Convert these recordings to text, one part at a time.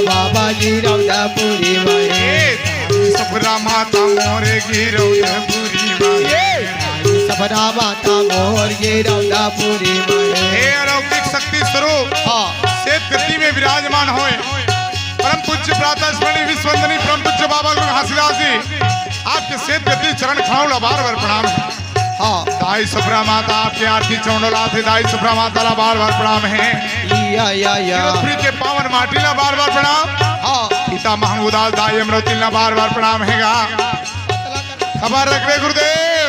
बाबा गिरौदापुरी में सफरा माता मोर गिरौदापुरी में सफरा माता मोर गिरौदापुरी में हे अलौकिक शक्ति स्वरूप श्वेत गति में विराजमान होए परम पूज्य प्रातः स्मरणीय विश्ववंदनीय परम पूज्य बाबा गुरु घासीदास जी आपके श्वेत गति चरण खड़ाउला बार बार प्रणाम है। हाँ दाई सफरा माता आपके आरती चौंडोला थे दाई सफरा माता ला बार बार प्रणाम है। गिरौदपुरी के पावन माटी ला बार बार प्रणाम। हाँ पिता महंगूदास दाई अमृति ला बार बार प्रणाम हैगा। खबर रखवे गुरुदेव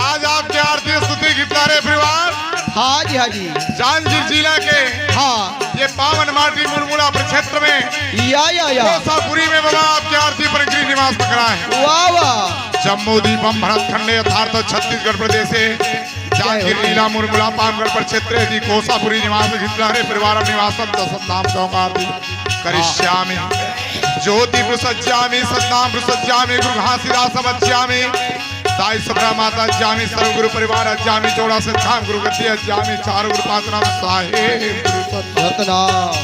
आज आपके आरती स्तुति गिरधारे परिवार हाँ जी हाँ जी जांजगीर जिला के हाँ ये पावन माटी मुलमुला प्रक्षेत्र में कोसापुरी में बाबा आपकी आरती पर गृह निवास पकड़ा है। वाह वाह जम्मू दीपम भरत खंडे यथार्थ छत्तीसगढ़ प्रदेश से जांजगीर जिला मुलमुला पामगढ़ प्रक्षेत्र दी कोसापुरी निवास गिरधारे परिवार निवासम सत्नाम सौगाती करिष्यामि ज्योति प्रसज्यामि सत्नाम प्रसज्यामि गुरु घासीदास बच्चामि दाई सफरा माता जामी सर्व गुरु परिवार अज्जामी चौड़ा सत्याम गुरु गति अज्जामी चार गुरु पांच नाम साहेब सतनाम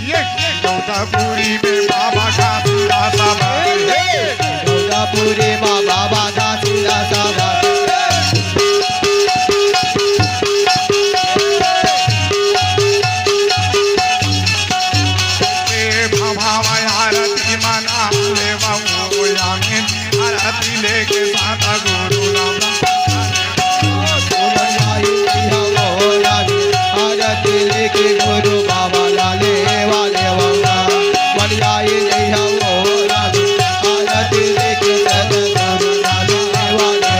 ये गिरौदापुरी में बाबा घासीदास गिरौदापुरी माँ बाबा घासीदास आरती मना ले बाबू यामिन आरती लेके साता गुरु आरती लेके गुरु बाबा लाले वाले बाबा बलियाई नहीं हो आरती लेके गुरु लाले वाले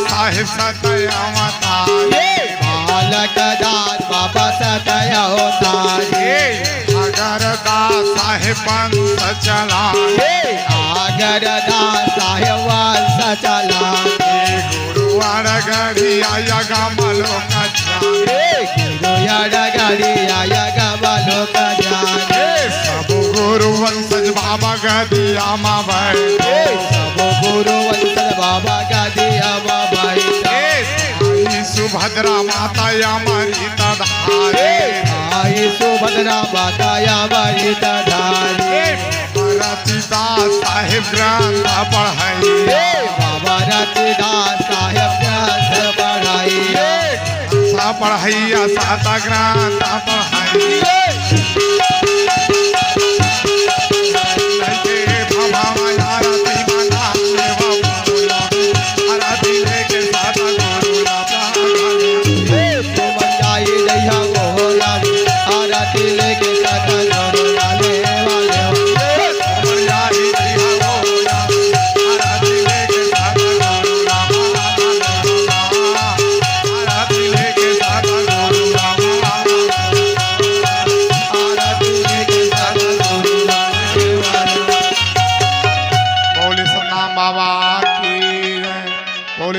साहिब सतयावतारे बालक दास बाबा सतया होतारे अगर दास साहिब वंश चला अगर दास साहिब वंश चला गुरु अड़गड़ी आया गमलो कजाने गुरु अड़गड़ी आया गमलो कजाने सब गुरु वंशज बाबा गदिया मा बैठे सब गुरु वंशज बाबा गदिया मा बैठे सुभद्रा माता यामरी तधारे आई सुभद्रा माता यामरी तधारे रतिदास साहिब ग्रंथ पढ़ाइए बाबा रतिदास साहिब ग्रंथ पढ़ाइए पढ़ाइया साता ग्रंथ पढ़ाइए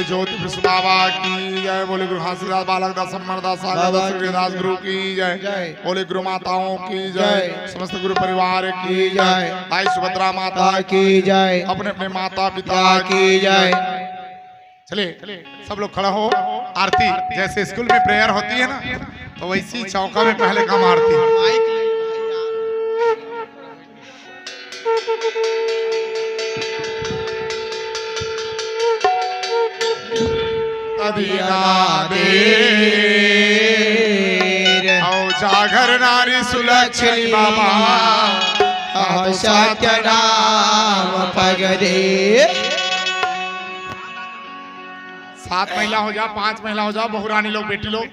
ज्योति कृष्ण बाबा की जय। बोले गुरु घासीदास बालक दास समरदास दास गुरु की जय। बोले गुरु माताओं की जय। समस्त गुरु परिवार की जय। आई सुभद्रा माता की जय। अपने अपने माता पिता की जय। चले सब लोग खड़ा हो। आरती जैसे स्कूल में प्रेयर होती है ना तो वैसी चौका में पहले कम आरती। जागर नारी सुलक्षणी बाबा सत्य नाम पगरे। 7 महिला हो जा, 5 महिला हो जाओ, बहुरानी लोग, बेटी लोग।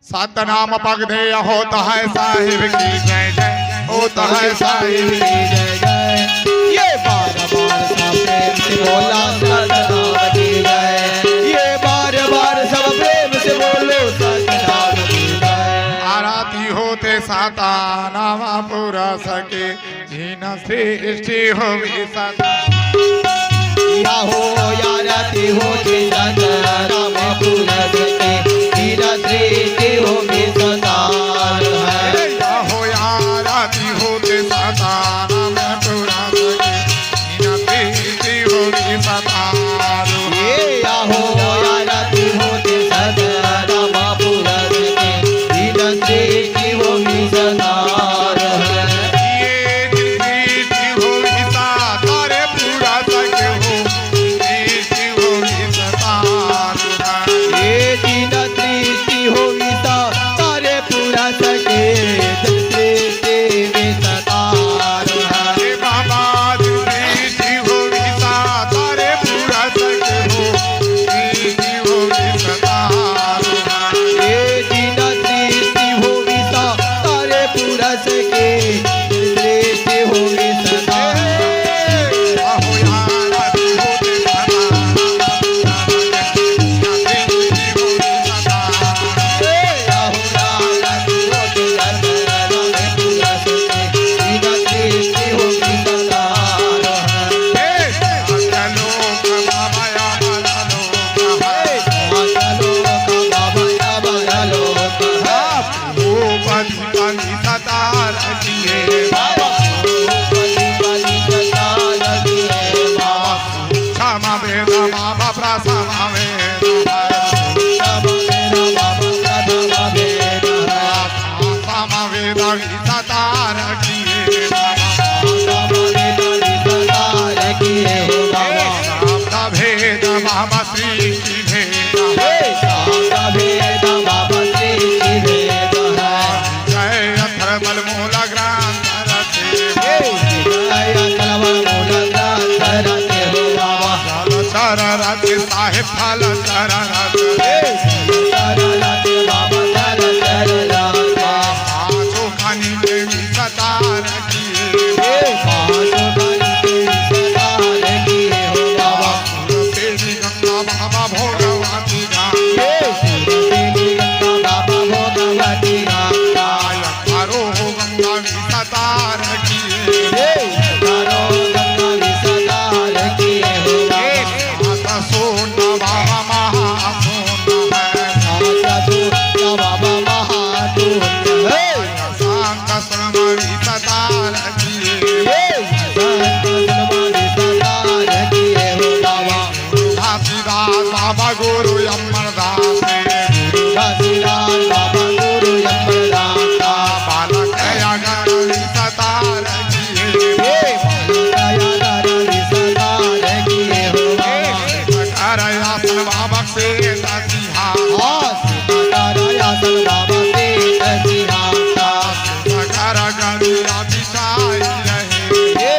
सत्य नाम पग दे होता है साहिब की जय जय, होता है साहिब की जय जय। ये बार बार सब प्रेम से बोला सत्य नाम की जय। ये बार बार सब प्रेम से बोलो सत्य नाम की जय। आरती होते साता नामा पूरा सके, जीन सृष्टि हो सता। या हो यारती हो जिन नाम पूरा सके, जीन सृष्टि हो सतार है। या हो आरती होते साता नामा पूरा सके, जीन सृष्टि हो सतार। ये या हो यारती हो जिन नाम पूरा सके, जीन सृष्टि हो सतार है। ये सृष्टि हो तारे पूरा सके हो, सृष्टि हो सतार है। ये दीन दृष्टि हो विसा तारे पूरा सके, दृष्टि में सतार है। हे बाबा दृष्टि हो विसा तारे पूरा सके हो, दृष्टि हो सतार है। ये दीन दृष्टि हो विसा तारे पूरा सके, दृष्टि हो सतार है। आहो यारती होते सता दृष्टि हो सतार। या हो यारती हो जिन नाम पूरा सके, दीन दृष्टि हो सतार है। चलो बाबा या माला लोक ओ बदी बदी सतार किए बाबा, क्षमा वेद बाबा प्रसमा वेद क्षमा वेद सतार किए बाबा भेद बाबा श्री की भेद जय अथर्वल मूल ग्रंथ रचे चर रच साहिब फल चर रच पाँचों खानी देवी सतार किए तेरी गंगा बाबा भोगवती करो गंगा भी सतार किए माता सोना बाबा महासोना है शांत श्रमणि सतार किए घासीदास बाबा गुरु अमरदास बालक अगण सतार किए आसन बाबा से दसिहा घर गणिया बिछाई रहे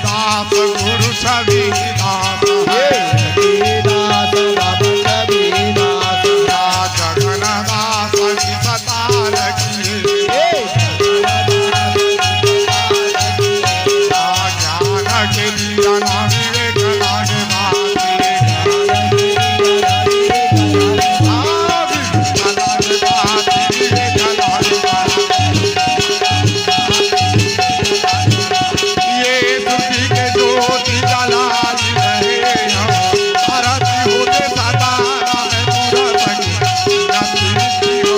दास गुरु छवि दास जगन्नाथ सतार किए ज्ञान के दिया ना विवेक लागे ये सुखी के ज्योति जलाई रहे आरती होते सतारा में पूरा सकी नती हो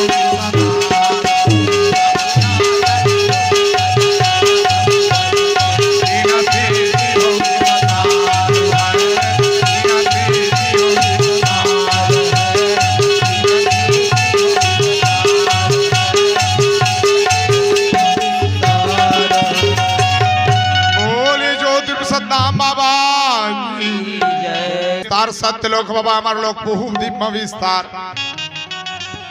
बोले ज्योति सद्दाम बाबा की तार सत्य लोक बाबा हमारे लोग बहुत दिव्य विस्तार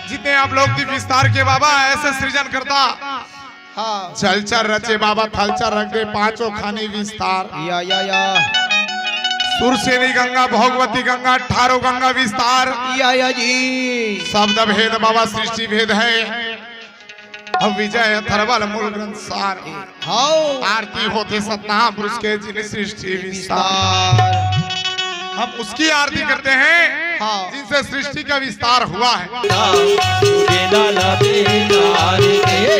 जितने आप लोग दीप विस्तार के बाबा ऐसे सृजन करता हाँ जलचर रचे बाबा थलचर रख दे पांचों खानी विस्तार या सुरसेनी गंगा भोगवती गंगा 18 गंगा विस्तार या जी शब्द भेद बाबा सृष्टि भेद है अब विजय थरवल मूल ग्रंथ सार हाँ आरती होते सतनाम पुरुष के जिन सृष्टि विस्तार हम उसकी आरती करते हैं हाँ। जिनसे सृष्टि का विस्तार हुआ है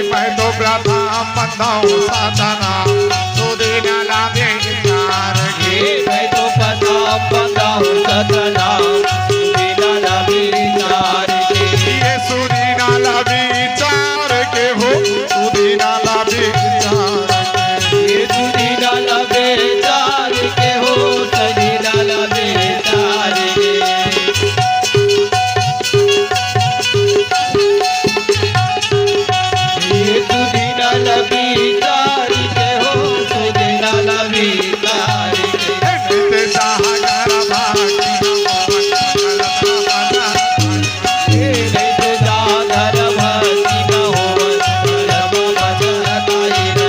मैं तो प्रथम बंदा हूँ साधना सुदीना लादे विचार के मैं तो प्रथम बंदा हूँ सतना सुदीना लाभी चार के ये सुदीना लाभी चार के हो सुदीना लाभी चार ये सुदीना लाभे चार के हो सुदीना लाभे चार के ये सुदीना लाभी चार के हो सुदीना लाभी चार के नित्य सागर भागी ये नहीं तो जागर भक्ति न हो धर्म बचताई रहे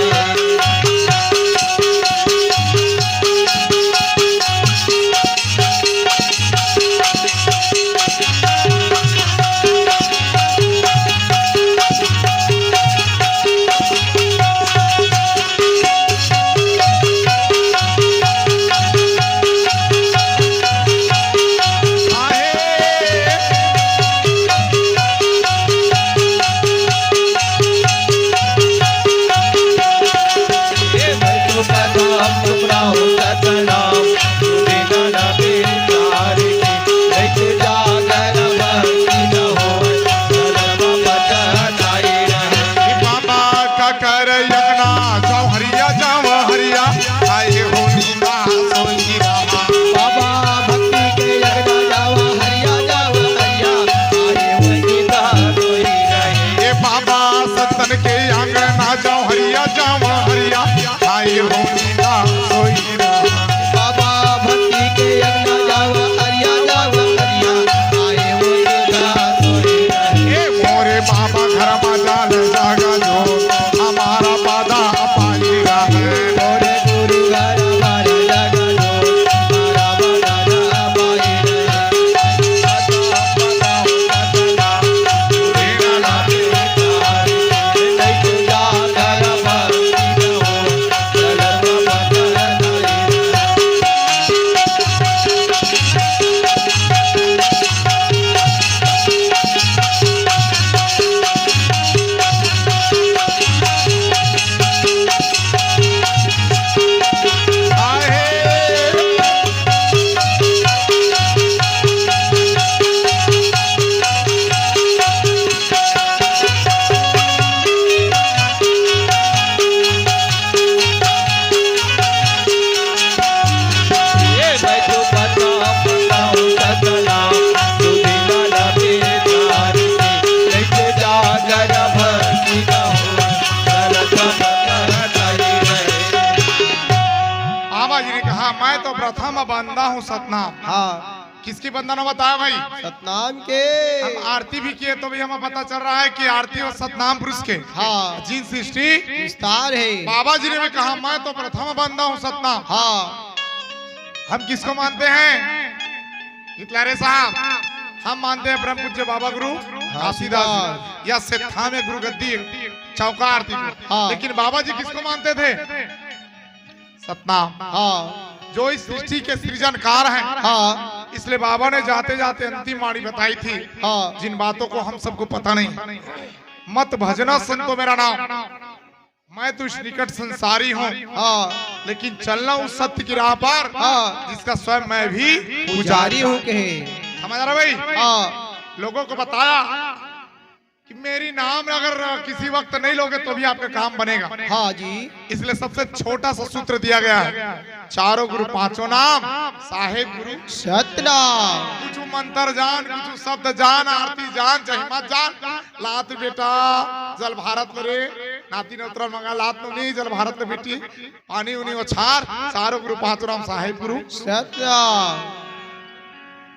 ये मैं तो प्रथम टुकड़ा हूँ सतनाम सुदीना लाभे चार के नहीं तो जागर भक्ति न हो धर्म बचताई रहे बाबा का कर यगना जाओ हरिया जाओ हरिया आए हो नीला सोई रामा बाबा भक्ति के यज्ञ जावा हरिया आए वही कोई रहे ये बाबा सतन के आंगना जाओ हरिया आए हो नीला सोई रामा बाबा भक्ति के यज्ञ जावा हरिया आए वही कोई रहे ये मोरे बाबा घर में जाल जागा जो हमारा बादा पाई रहे मोरे गुरु घर हमारे जगह जो हमारा बड़ा पाई रहे सदा सदा सुदीना लाभे चार के नहीं तो जागर भक्ति न हो धर्म बचताई रहे ये मैं तो प्रथम बंदा हूँ सतनाम सुदीना लाभे चार के नहीं तो जागर भक्ति न हो धर्म बचताई रहे बाबा जी ने कहा मैं तो प्रथम बंदा हूँ सतनाम हाँ किसकी बंदा ने बताया भाई सतनाम के हम आरती भी किए तो भी हमें पता चल रहा है कि आरती और सतनाम पुरुष के हाँ जिन सृष्टि विस्तार है बाबा जी ने भी कहा मैं तो प्रथम बंदा हूँ सतनाम हाँ हम किसको मानते हैं हितलारे साहब हम मानते हैं परम पूज्य बाबा गुरु घासीदास या सिद्धा में गुरु गद्दी चौका आरती को हाँ। लेकिन बाबा जी किसको मानते थे सतनाम हाँ जो इस सृष्टि के सृजनकार हैं हाँ इसलिए बाबा ने जाते जाते अंतिम वाणी बताई थी हाँ जिन बातों को हम सबको पता नहीं मत भजना संतो मेरा नाम मैं तो इस निकट संसारी हूँ हाँ लेकिन चलना उस सत्य की राह पर हाँ जिसका स्वयं मैं भी पुजारी हूँ कहे समझ रहा भाई हाँ लोगों को बताया कि मेरी नाम अगर किसी वक्त नहीं लोगे तो भी आपका काम बनेगा हाँ जी इसलिए सबसे छोटा सा सूत्र दिया गया है चारों गुरु पांचों नाम साहेब गुरु सतनाम कुछ मंत्र जान कुछ शब्द जान आरती जान जहिमत जान लात बेटा जल भारत में रे नाती ने उतरल मंगा लात नहीं जल भारत में बेटी पानी उनी ओछार चारों गुरु पांचों नाम साहेब गुरु सतनाम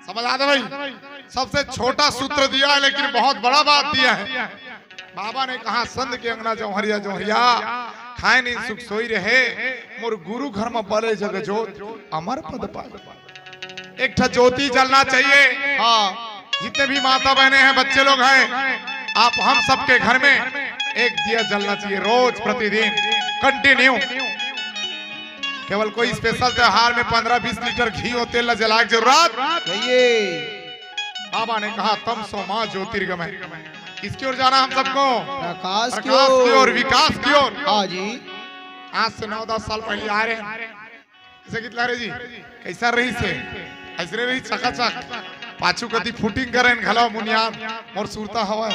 समझ आता भाई सबसे छोटा सूत्र दिया है लेकिन बहुत बड़ा बात दिया है। बाबा ने कहा संत के अंगना जौहरिया जौहरिया खाए नहीं सुख सोई रहे मोर गुरु घर में बले जग जोत अमर पद पाए। एक ठा ज्योति जलना चाहिए। हाँ जितने भी माता बहने हैं बच्चे लोग हैं आप हम सबके घर में एक दिया जलना चाहिए रोज प्रतिदिन कंटिन्यू। केवल कोई स्पेशल त्योहार में 15-20 लीटर घी और तेल न जलाए जरूरत। बाबा ने कहा तम सो मां ज्योतिर्गमय। किसकी ओर जाना हम सबको? प्रकाश की ओर विकास की ओर। हाँ जी। आज से 9-10 साल पहले आ रहे हैं किसे कितला रे जी कैसा रही से ऐसे रही चकाचक पाछू कदी फुटिंग करें घलो मुनियान मोर सुरता हवा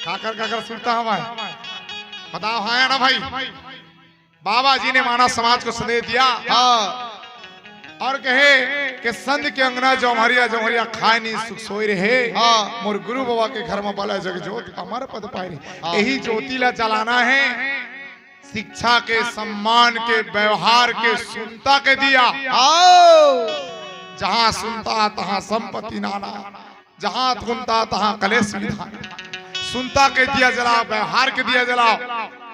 काकर सुरता हवा बताओ हाँ ना भाई। बाबा जी ने मानव समाज को संदेश दिया और कहे कि संत के अंगना जौहरिया जौहरिया खाए नहीं सुख सोई रहे मोर गुरु बाबा के घर में बला जग जोत अमर पद पाए रहे। यही ज्योति ला जलाना है शिक्षा के सम्मान के व्यवहार के सुनता के दिया। जहां सुनता तहां संपत्ति नाना जहां सुनता तहां कलेश विधान। सुनता के दिया जलाओ व्यवहार के दिया जलाओ।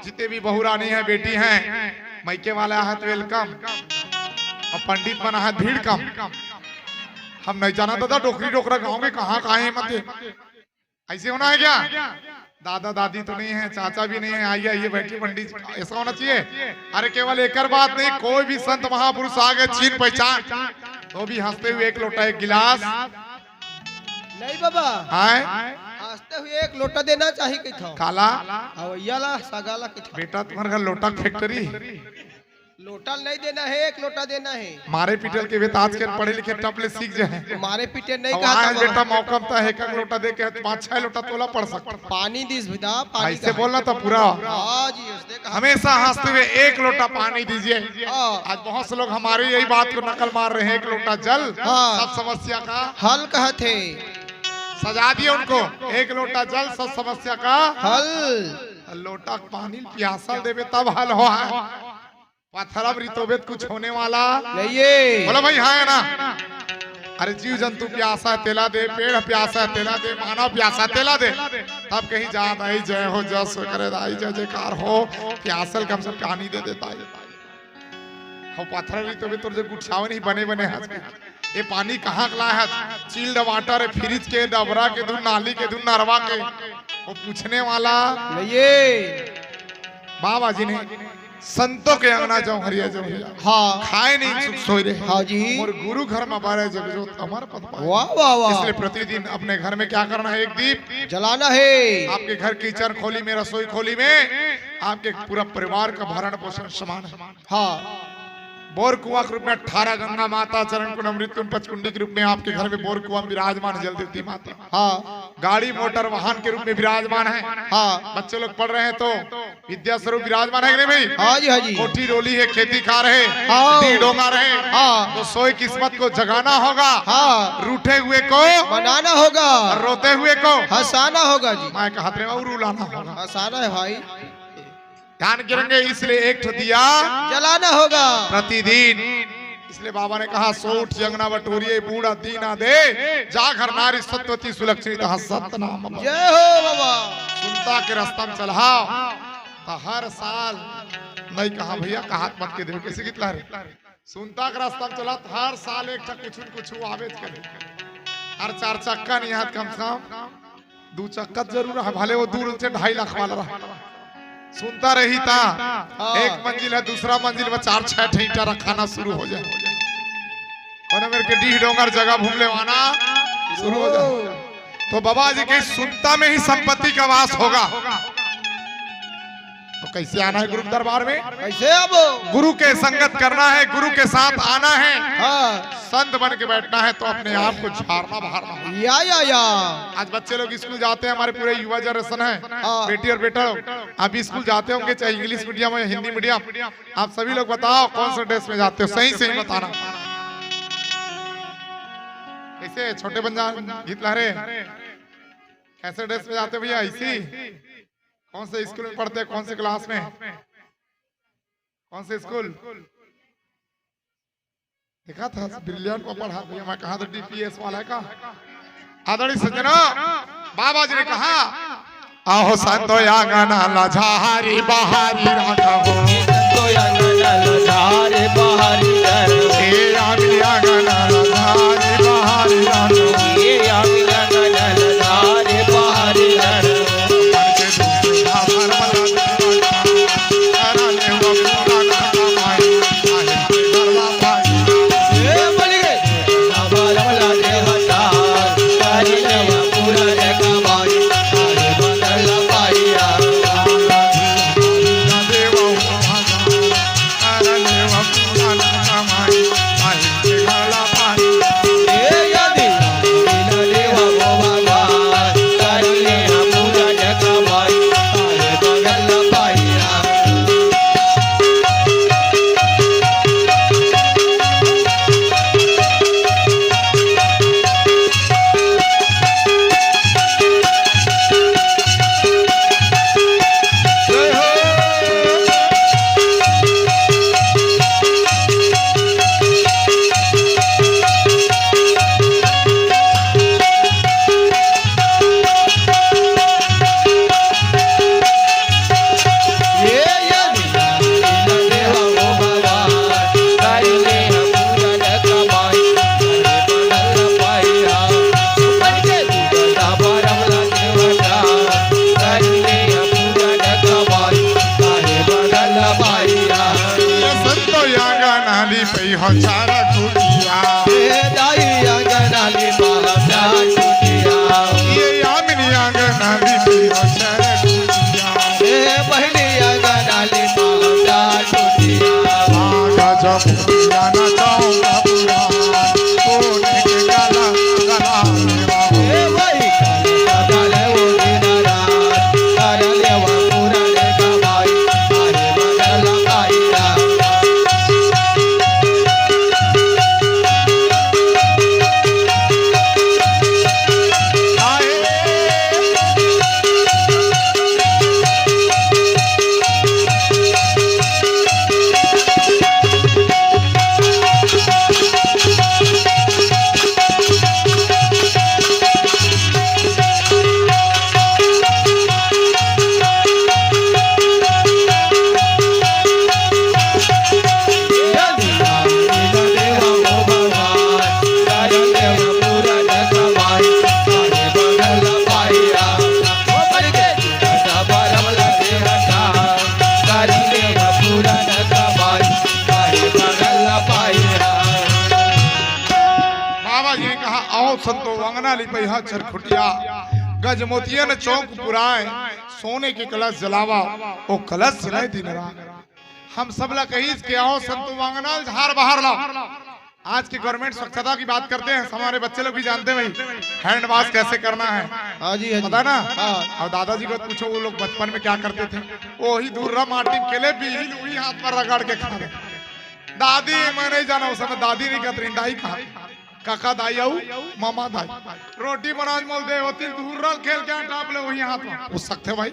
जितने भी बहुरानी है बेटी हैं मैके वाला है तो वेलकम और पंडित बना है भीड़ कम। हम नहीं जाना दादा डोकरी डोकरा गाँव में कहाँ है मत ऐसे होना है क्या? दादा दादी तो नहीं है चाचा भी नहीं है आइए आइए बैठिए पंडित ऐसा होना चाहिए। अरे केवल एक बात नहीं कोई भी संत महापुरुष आगे चीन पहचान तो भी हंसते हुए एक लोटा एक गिलास नहीं बाबा हंसते हुए एक लोटा देना चाहिए कि था काला हवैया सगाला कि था। बेटा तुम्हारे घर लोटा फैक्ट्री लोटा नहीं देना है एक लोटा देना है। मारे पीटल के बेटा आज के पढ़े लिखे टपले सीख जाए मारे पीटे नहीं कहा बेटा मौका था एक लोटा दे के 5-6 लोटा तोला पड़ सकता। पानी दिस विदा पानी ऐसे बोलना था पूरा। हमेशा हंसते हुए एक लोटा पानी दीजिए। आज बहुत से लोग हमारी यही बात को नकल मार रहे हैं एक लोटा जल सब समस्या का हल कहते सजा दिए उनको। एक लोटा जल सब समस्या का हल। लोटा पानी प्यासा देवे तब हल हो पत्थर रितोबेत कुछ होने वाला नहीं। बोलो भाई हाँ है ना। अरे जीव जंतु प्यासा है तेला दे पेड़ प्यासा है तेला दे मानव प्यासा तेला दे तब कहीं जात आई जय हो जस करे दाई जय जयकार हो प्यासल कम से पानी दे देता है। हम पत्थर रितोबेत तो गुच्छावे नहीं बने बने हैं ये पानी कहाँ ला है चिल्ड वाटर है फ्रिज के डबरा के दूध नाली के दूध नरवा के वो पूछने वाला बाबा जी ने संतों के अंगना जौहरिया जौहरिया खाए नहीं सुख सोई रहे और गुरु घर में बारे जग जोत अमर पद पाए। इसलिए प्रतिदिन अपने घर में क्या करना है एक दीप जलाना है। आपके घर किचन खोली में रसोई खोली में आपके पूरा परिवार का भरण पोषण समान है। बोर कुआं के रूप में 18 गंगा माता चरण कुंड अमृत कुंड पचकुंडी के रूप में आपके घर में बोर कुआं विराजमान जल देवती माता गाड़ी मोटर वाहन के रूप में विराजमान है। बच्चे लोग पढ़ रहे हैं तो विद्या स्वरूप विराजमान है कि नहीं भाई? कोठी रोली है खेती खा रहे डोंगा रहे तो सोई किस्मत को जगाना होगा रूठे हुए को बनाना होगा रोते हुए को हंसाना होगा जी। मैं हाथ में और रुलाना होगा हंसाना है भाई ध्यान गिरेंगे। इसलिए एक दिया जलाना होगा प्रतिदिन। इसलिए बाबा ने कहा सोठ जंगना बटोरिए बूढ़ा दीना दे जा घर नारी सत्यवती सुलक्षणित सतनाम जय हो बाबा। सुनता के रास्ता में चलाओ तो हर साल नहीं कहा भैया कहा मत के दे कैसे कितना रे सुनता के रास्ता में चला तो हर साल एक कुछ आवे करे। हर 4 चक्का नहीं हाथ कम से कम 2 चक्का जरूर है भले वो दूर से 2.5 लाख वाला रहा सुनता रही था। एक मंजिल है दूसरा मंजिल में 4-6 ठेठा रखाना शुरू हो जाए और मेरे के डीह डोंगर जगह घूमने वाना शुरू हो जाए तो बाबा जी के सुनता में ही संपत्ति का वास होगा। तो कैसे आना है गुरु दरबार में? कैसे अब गुरु के संगत करना है गुरु के साथ आना है संत बन के बैठना है तो अपने आप को झाड़ना बहारना या। आज बच्चे लोग स्कूल जाते हैं हमारे पूरे युवा जनरेशन है बेटी और बेटा आप स्कूल जाते होंगे चाहे इंग्लिश मीडियम या हिंदी मीडियम आप सभी लोग बताओ कौन से ड्रेस में जाते हो सही बताना। कैसे छोटे बंजा गीत लहरे कैसे ड्रेस में जाते भैया ऐसी कौन से स्कूल में पढ़ते हैं कौन से क्लास में कौन से स्कूल देखा था ब्रिलियंट को पढ़ा भैया मैं कहा तो DPS वाला है का आदरणीय सज्जनों, बाबा जी ने कहा आहो संतो आंगना लझारी बहारी राखो, संतो आंगना लझारे बहारी राखो, ये आमी आंगना लझारी बहारी राखो, ये आमी आंगना लझारे बहारी राखो। चारा टूटिया दाई आंगनाली बाला टूटिया, ये यामिनी आंगनाली चारा टूटिया, बहनी आंगनाली बाला टूटिया। आगा जब जाना चाहूँगा पूरा सोने के गला गला वही काले वो दिनारा काले लेवा पूरा लेका भाई आरे बगल पाईरा। संतो अंगना लिपई हा चरखुटिया गज मोतियन चौक पुराए सोने के कलश जलावा ओ कलश जलाए दिन रात। हम सब ला कही के आओ संतो अंगना झार बाहर लाओ। आज की गवर्नमेंट स्वच्छता की बात करते हैं, हमारे बच्चे लोग भी जानते हैं भाई हैंड वॉश कैसे करना है। हाँ जी, पता ना। और दादाजी को पूछो वो लोग बचपन में क्या करते थे, वो ही दूर माटी केले बीज वही हाथ पर रगड़ के खा रहे। दादी मैं नहीं जाना उस समय, दादी नहीं कहती दाई कहा काका दाई आऊ मामा दाई रोटी बनाज मोल दे होती दूर खेल के टाप ले वही हाथ में उस सकते भाई।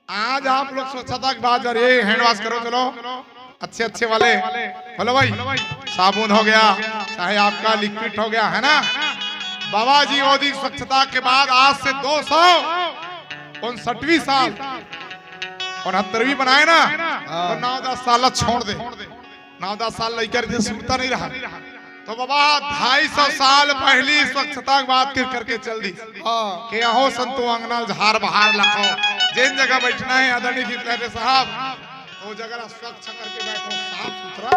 आज आप लोग स्वच्छता की बात कर रहे हैंड वॉश करो, चलो अच्छे अच्छे वाले बोलो भाई, साबुन हो गया चाहे आपका लिक्विड हो गया है ना। बाबा जी मोदी स्वच्छता के बाद आज से 259वीं साल 69वीं बनाए ना, तो 9-10 साल छोड़ दे, 9-10 साल लेकर सुनता नहीं रहा। तो बाबा 250 साल पहली स्वच्छता की बात करके चल दी कि अहो संतो अंगना झार बहार लखो, जिन जगह बैठना है आदरणीय जी साहब वो जगह स्वच्छ करके बैठो, साफ सुथरा।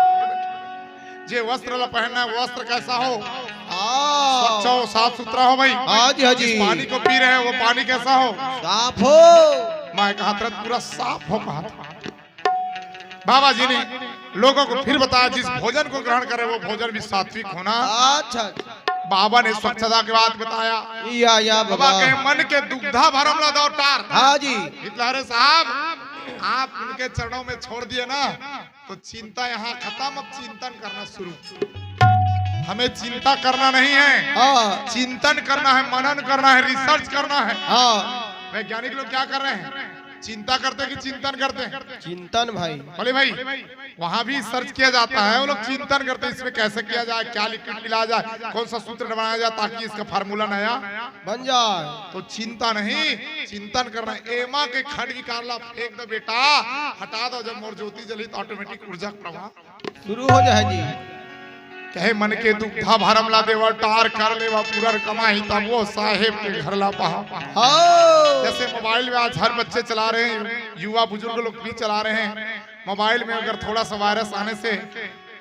जे वस्त्र ला पहनना है वस्त्र कैसा हो, स्वच्छ हो साफ सुथरा हो भाई। हाँ जी, हाँ जी। पानी को पी रहे हैं वो पानी कैसा हो, साफ हो। मैं कहा पूरा साफ हो। बाबा जी ने लोगों को फिर बताया जिस भोजन को ग्रहण करे वो भोजन भी सात्विक होना। अच्छा बाबा ने स्वच्छता के बाद बताया या बाबा के मन के दुग्धा भरम ला दो टार। हाँ जी, हिटलर साहब आप उनके चरणों में छोड़ दिए ना तो चिंता यहाँ खत्म, अब चिंतन करना शुरू। हमें चिंता करना नहीं है, चिंतन करना है, मनन करना है, रिसर्च करना है। वैज्ञानिक लोग क्या कर रहे हैं, चिंता करते कि चिंतन करते हैं? चिंतन भाई। बोले भाई वहां भी सर्च किया जाता है, वो लोग चिंतन करते हैं इसमें कैसे किया जाए, क्या लिक्विड मिलाया जाए, कौन सा सूत्र बनाया जाए ताकि इसका फार्मूला नया बन जाए। तो चिंता नहीं, चिंतन करना है। एमा के खंड निकालना, फेंक दो बेटा, हटा दो। जब मोर ज्योति जली तो ऑटोमेटिक ऊर्जा प्रवाह शुरू हो जाए जी। कहे मन के दुग्धा भरम ला देवा, टार कर लेवा पूरा कमाई, तब वो साहेब के घर ला पहा। हाँ। जैसे मोबाइल में आज हर बच्चे चला रहे हैं, युवा बुजुर्ग लोग भी चला रहे हैं। मोबाइल में अगर थोड़ा सा वायरस आने से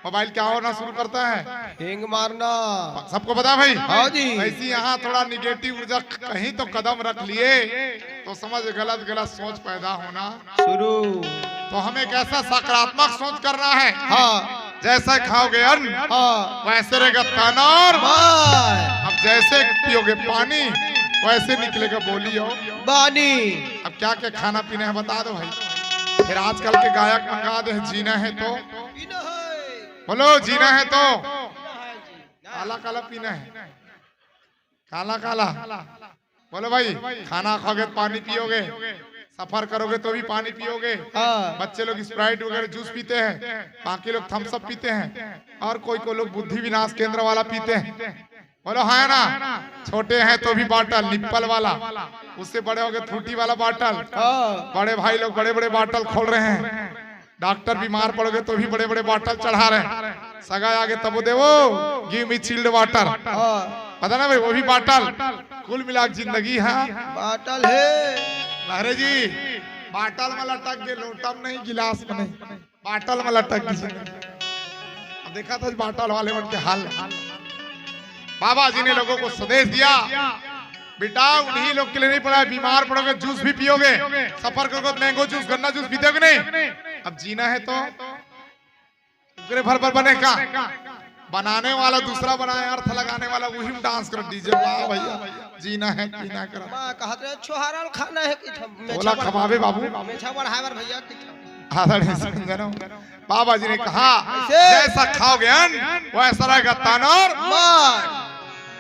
मोबाइल क्या होना शुरू करता है? हैंग मारना। सबको पता है भाई? हाँ जी। ऐसी यहाँ थोड़ा निगेटिव ऊर्जा कहीं तो कदम रख लिए तो समझ गलत गलत सोच पैदा होना शुरू। तो हमें कैसा सकारात्मक सोच करना है। हाँ। जैसा खाओगे अन्न हाँ। वैसे रहेगा तन, और बाय। अब जैसे पियोगे पानी वैसे निकलेगा बोली और बानी। अब क्या क्या खाना पीना है बता दो भाई। फिर आजकल के गायक मंगा दे, जीना है तो बोलो, जीना है तो काला काला पीना है, काला काला बोलो भाई। खाना खाओगे तो पानी पियोगे, सफर करोगे तो भी पानी पियोगे। हाँ। बच्चे लोग स्प्राइट वगैरह जूस पीते हैं, बाकी लोग थम्स अप पीते हैं, और कोई लोग बुद्धि विनाश केंद्र वाला पीते हैं। बोलो है ना। छोटे हैं तो भी बॉटल निप्पल वाला, उससे बड़े हो गए फ्रूटी वाला बॉटल। हाँ। बड़े भाई लोग बड़े बड़े बॉटल खोल रहे हैं। डॉक्टर बीमार पड़ोगे तो भी बड़े बड़े बॉटल चढ़ा रहे हैं। सगा आगे तब देवो गिव मी चिल्ड वाटर, हाँ। पता ना भाई, वो भी बॉटल। कुल मिला जिंदगी है बाटल है। लहरे जी बाटल में लटक गए, लोटम नहीं गिलास में नहीं, बाटल में लटक गई। अब देखा था बाटल वाले मन के हाल। बाबा जी ने लोगों को संदेश दिया, बेटा उन्हीं लोग के लिए नहीं पड़ा, बीमार पड़ोगे जूस भी पियोगे, सफर करोगे तो मैंगो जूस गन्ना जूस पीते नहीं। अब जीना है तो भर भर बनेगा। बनाने वाला दूसरा बनाए, अर्थ लगाने वाला वही में डांस कर डीजे। वाह भैया, जीना है पीना कर। मां कहत रहे छोहारल खाना है कि बोला खबाबे बाबू, मेछा बढ़ावर भैया की। आदरणीय समझनो बाबा जी ने कहा जैसा खाओगे अन्न वैसा रहेगा तन, और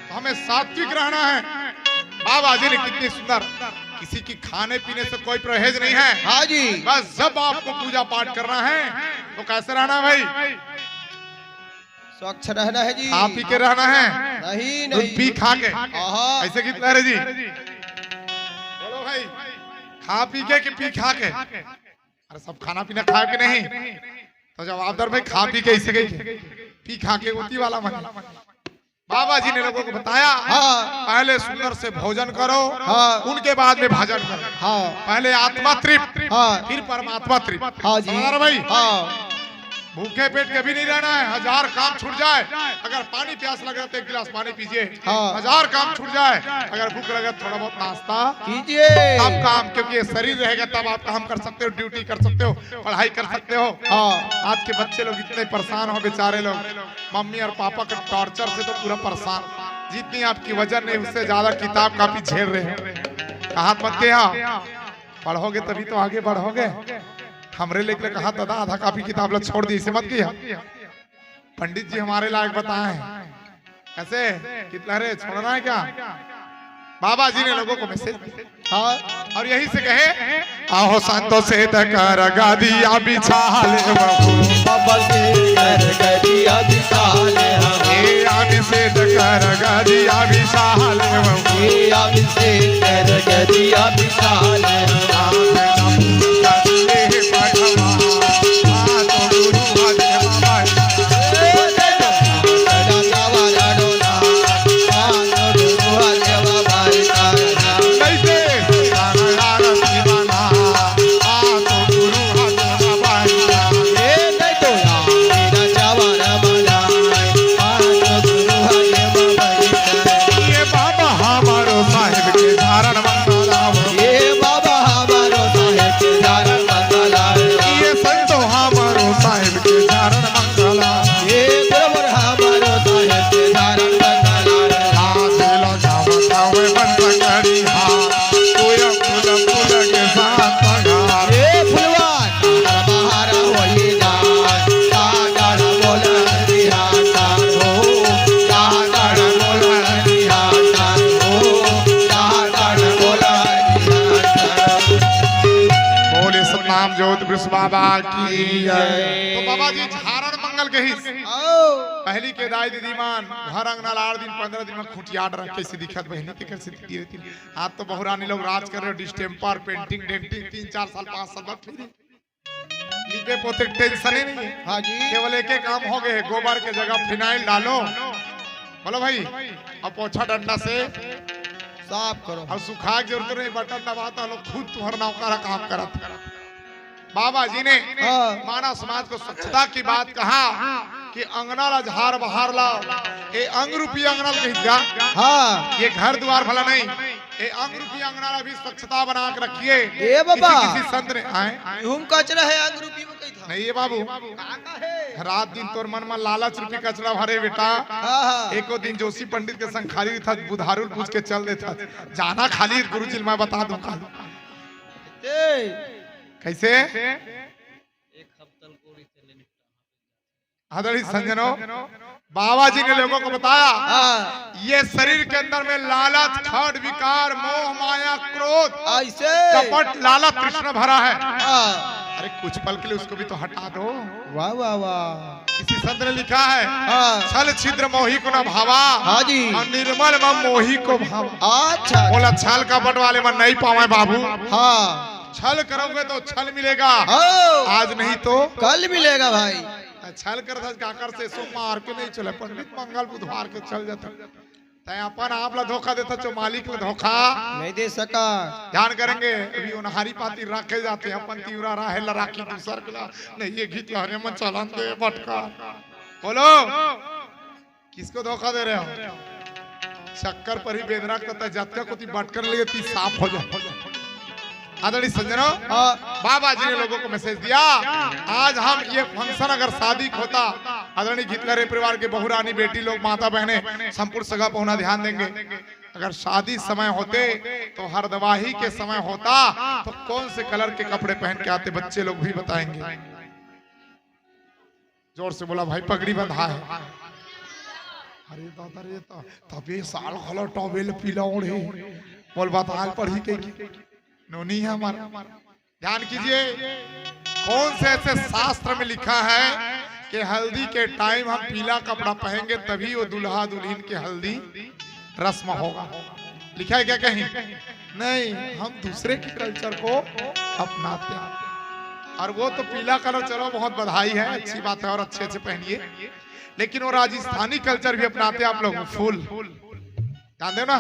तो हमें सात्विक रहना है। बाबा जी ने कितनी सुंदर, किसी की खाने पीने से कोई परहेज नहीं है। हाँ जी। बस जब आपको पूजा पाठ करना है तो कैसे रहना है भाई? स्वच्छ रहना है जी। खा पी के रहना है, नहीं दूध नहीं। पी खा के। आहा। ऐसे कितना है जी? बोलो भाई, खा पी के कि पी खा के? अरे सब खाना पीना खा के नहीं, तो जवाब दर भाई खा पी के ऐसे गई, पी खा के उती वाला मन। बाबा जी ने लोगों को बताया, हाँ। पहले सुंदर से भोजन करो, हाँ। उनके बाद में भजन करो। हाँ। पहले आत्मा तृप्त, हाँ। फिर परमात्मा तृप्त। हाँ जी। समझ रहे भाई? हाँ। भूखे पेट कभी नहीं रहना है। हजार काम छूट जाए, अगर पानी प्यास लग रहा तो एक गिलास पानी पीजिए। हाँ। हजार काम छूट जाए, अगर भूख लगे थोड़ा बहुत नाश्ता कीजिए। तब काम, क्योंकि ये शरीर रहेगा तब आप काम कर सकते हो, ड्यूटी कर सकते हो, पढ़ाई कर सकते हो। हाँ। आज के बच्चे लोग इतने परेशान हो बेचारे लोग, मम्मी और पापा के टॉर्चर से तो पूरा परेशान। जितनी आपकी वजन नहीं उससे ज्यादा किताब कापी झेल रहे हैं। कहा मत के यहाँ पढ़ोगे तभी तो आगे बढ़ोगे। हमरे लेकर कहा दादा आधा कापी किताब ला छोड़ दी, इसे मत किया। पंडित जी हमारे लायक बताए हैं ऐसे कितना रे छोड़ना है क्या? बाबा जी ने लोगों को मैसेज, हाँ। और यही से कहे आहो संतो से कर गादिया बिछा ले बहू, बाबा से कर गदिया बिछा ले हम, ए आमी से कर गादिया बिछा ले बहू, ये आमी से कर गदिया बिछा ले हम। ये बाबा बाबा की जय। तो बाबा जी झारण मंगल के ही आओ पहली के दाई दीदीमान घर अंगना 8 दिन 15 दिन में खुटियाट रख कैसे दिखत बहनी ते कैसे दिखती रहती। आज तो बहुरानी लोग राज कर रहे हो, डिस्टेम्पर पेंटिंग डेंटिंग 3-4 साल 5 साल बाद फिर लिपे पोते टेंशन ही नहीं है। हाँ जी केवल एक ही काम हो गए, गोबर के जगह फिनाइल डालो, बोलो भाई, और पोछा डंडा से साफ करो और सुखा के जरूरत नहीं, बटन दबाता लोग खुद तुम्हारा नौकर काम करत। बाबा जी ने हाँ। मानव समाज को स्वच्छता की बात कहा कि अंगना ला झाड़ बहार ला, ये अंग रूपी अंगना के हिस्सा, हाँ ये घर द्वार भला नहीं, ये अंग रूपी अंगना ला भी स्वच्छता बना के रखिए। ए बाबा। किसी संत ने आए घूम कचरा है अंग रूपी में कही था नहीं ये बाबू, काका है रात दिन तोर मन में लालच रूपी कचरा भरे बेटा। हाँ हाँ एको दिन जोशी पंडित के संग खाली था, बुधारुल पूछ के चल देता, जाना खाली गुरुजी मैं बता दूं कैसे। आदरणीय संजनों, बाबा जी ने लोगों को बताया हाँ ये शरीर के अंदर में लालच, खट, विकार, मोह, माया, क्रोध, ऐसे कपट, लालच, तृष्णा भरा है। हाँ अरे कुछ पल के लिए उसको भी तो हटा दो। वाह वाह वाह किसी संत ने लिखा है, हाँ छल छिद्र मोही को न भावा, हाँ जी और निर्मल मम मोही को भावा। अच्छा बोला छल कपट वाले में नहीं पावे बाबू, हाँ छल करोगे तो छल मिलेगा, आओ आज नहीं तो कल मिलेगा भाई छल कर काकर से सो मार के नहीं चले, पंडित मंगल बुधवार के चल जाता। तय अपन आप ला धोखा देता, जो मालिक ला धोखा नहीं दे सका ध्यान करेंगे। अभी उनहारी पाती रखे जाते हैं, अपन तीवरा राहे ला राखी दूसर के ला नहीं, ये गीत हरे मन चलन दे बटका। बोलो किसको धोखा दे रहे हो? शक्कर पर ही बेदरा करता जाते को ती बटकर लिए ती साफ हो जाए। आदरणीय संजनों, हाँ बाबा जी ने लोगों को मैसेज दिया, आज हम ये फंक्शन अगर शादी होता, आदरणीय गीतलरे परिवार के बहुरानी बेटी लोग, माता बहने, संपूर्ण सगा पहुना ध्यान देंगे। अगर शादी समय होते तो हरदवाही के समय होता तो कौन से कलर के कपड़े पहन के आते, बच्चे लोग भी बताएंगे। जोर से बोला भाई, पगड़ी बंधा है। अरे दादा रे तबे साल खलो टॉवेल पीला ओढ़े, बोल बात हाल पढ़ी के नोनी है हमारा। ध्यान कीजिए, कौन से ऐसे शास्त्र में लिखा है कि हल्दी के टाइम हम पीला कपड़ा पहनेंगे तभी वो दुल्हा दुल्हन के हल्दी रस्म होगा? लिखा है क्या कहीं? नहीं, हम दूसरे के कल्चर को अपनाते हैं। और वो तो पीला कलर, चलो बहुत बधाई है, अच्छी बात है, और अच्छे अच्छे पहनिए, लेकिन वो राजस्थानी कल्चर भी अपनाते हैं आप लोग। फूल ध्यान दे ना,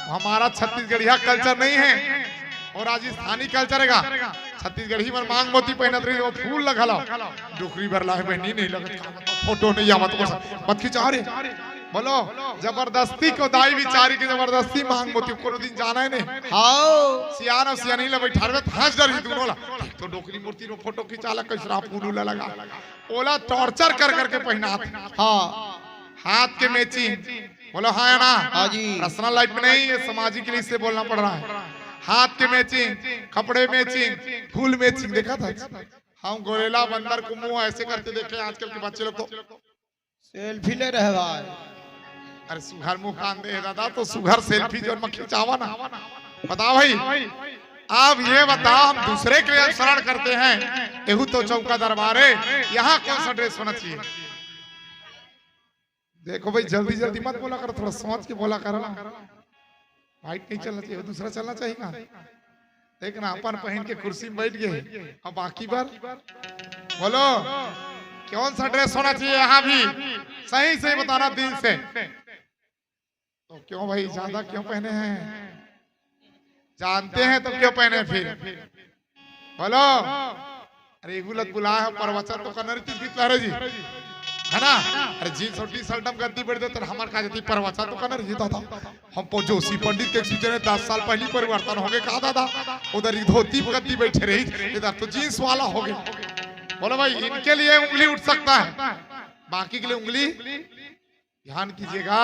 हमारा छत्तीसगढ़िया कल्चर नहीं है और राजस्थानी कल्चर है। छत्तीसगढ़ी में मांग मोती पहनत रही, वो फूल लगल डुकरी भरला है, बहनी नहीं लगत, फोटो नहीं आवत मत खिंचा रे। बोलो जबरदस्ती को दाई बिचारी की जबरदस्ती मांग मोती को दिन जाना है नहीं। हाँ सियान और सियानी ला बैठा रहे, हंस डर ही दोनों ला तो डोकरी मूर्ति नो फोटो खिंचा ला, कसरा फूल लगा, ओला टॉर्चर कर करके पहनात। हाँ हाथ के मैचिंग, बोलो हाँ है ना? हाँ जी पर्सनल लाइफ में नहीं, ये सामाजिक लिए से बोलना पड़ रहा है। हाथ के मैचिंग, कपड़े मैचिंग, फूल मैचिंग, देखा था हम गोरेला बंदर को मुंह ऐसे करते देखे आजकल के बच्चे लोग। तो सेल्फी ले रहे भाई, अरे सुघर मुंह कान दे दादा, तो सुघर सेल्फी जो खिंचावा ना। बताओ भाई, आप ये बताओ, हम दूसरे के लिए अनुसरण करते हैं, एहू तो चौका दरबारे, यहाँ कौन सा ड्रेस होना चाहिए? देखो भाई, जल्दी जल्दी मत बोला करो, थोड़ा सोच के बोला करो। वाइट नहीं चलना चाहिए, दूसरा चलना चाहिए ना। देखना अपन पहन के कुर्सी में बैठ गए, अब बाकी बार बोलो कौन सा ड्रेस होना चाहिए? यहाँ भी सही सही बताना दिल से। तो क्यों भाई ज्यादा क्यों पहने हैं? जानते हैं तो क्यों पहने फिर? बोलो। अरे गुलत बुला है प्रवचन तो करना रही जी है ना? अरे जींस और टी शर्ट हम गद्दी बैठ देते हमारे का जाती प्रवचन तो करना रही दादा। हम जोशी पंडित के सूचने 10 साल पहले परिवर्तन हो गए कहा दादा, उधर धोती गद्दी बैठे रही, इधर तो जींस वाला हो गए। बोलो भाई, इनके लिए उंगली उठ सकता है, बाकी के लिए उंगली। ध्यान कीजिएगा,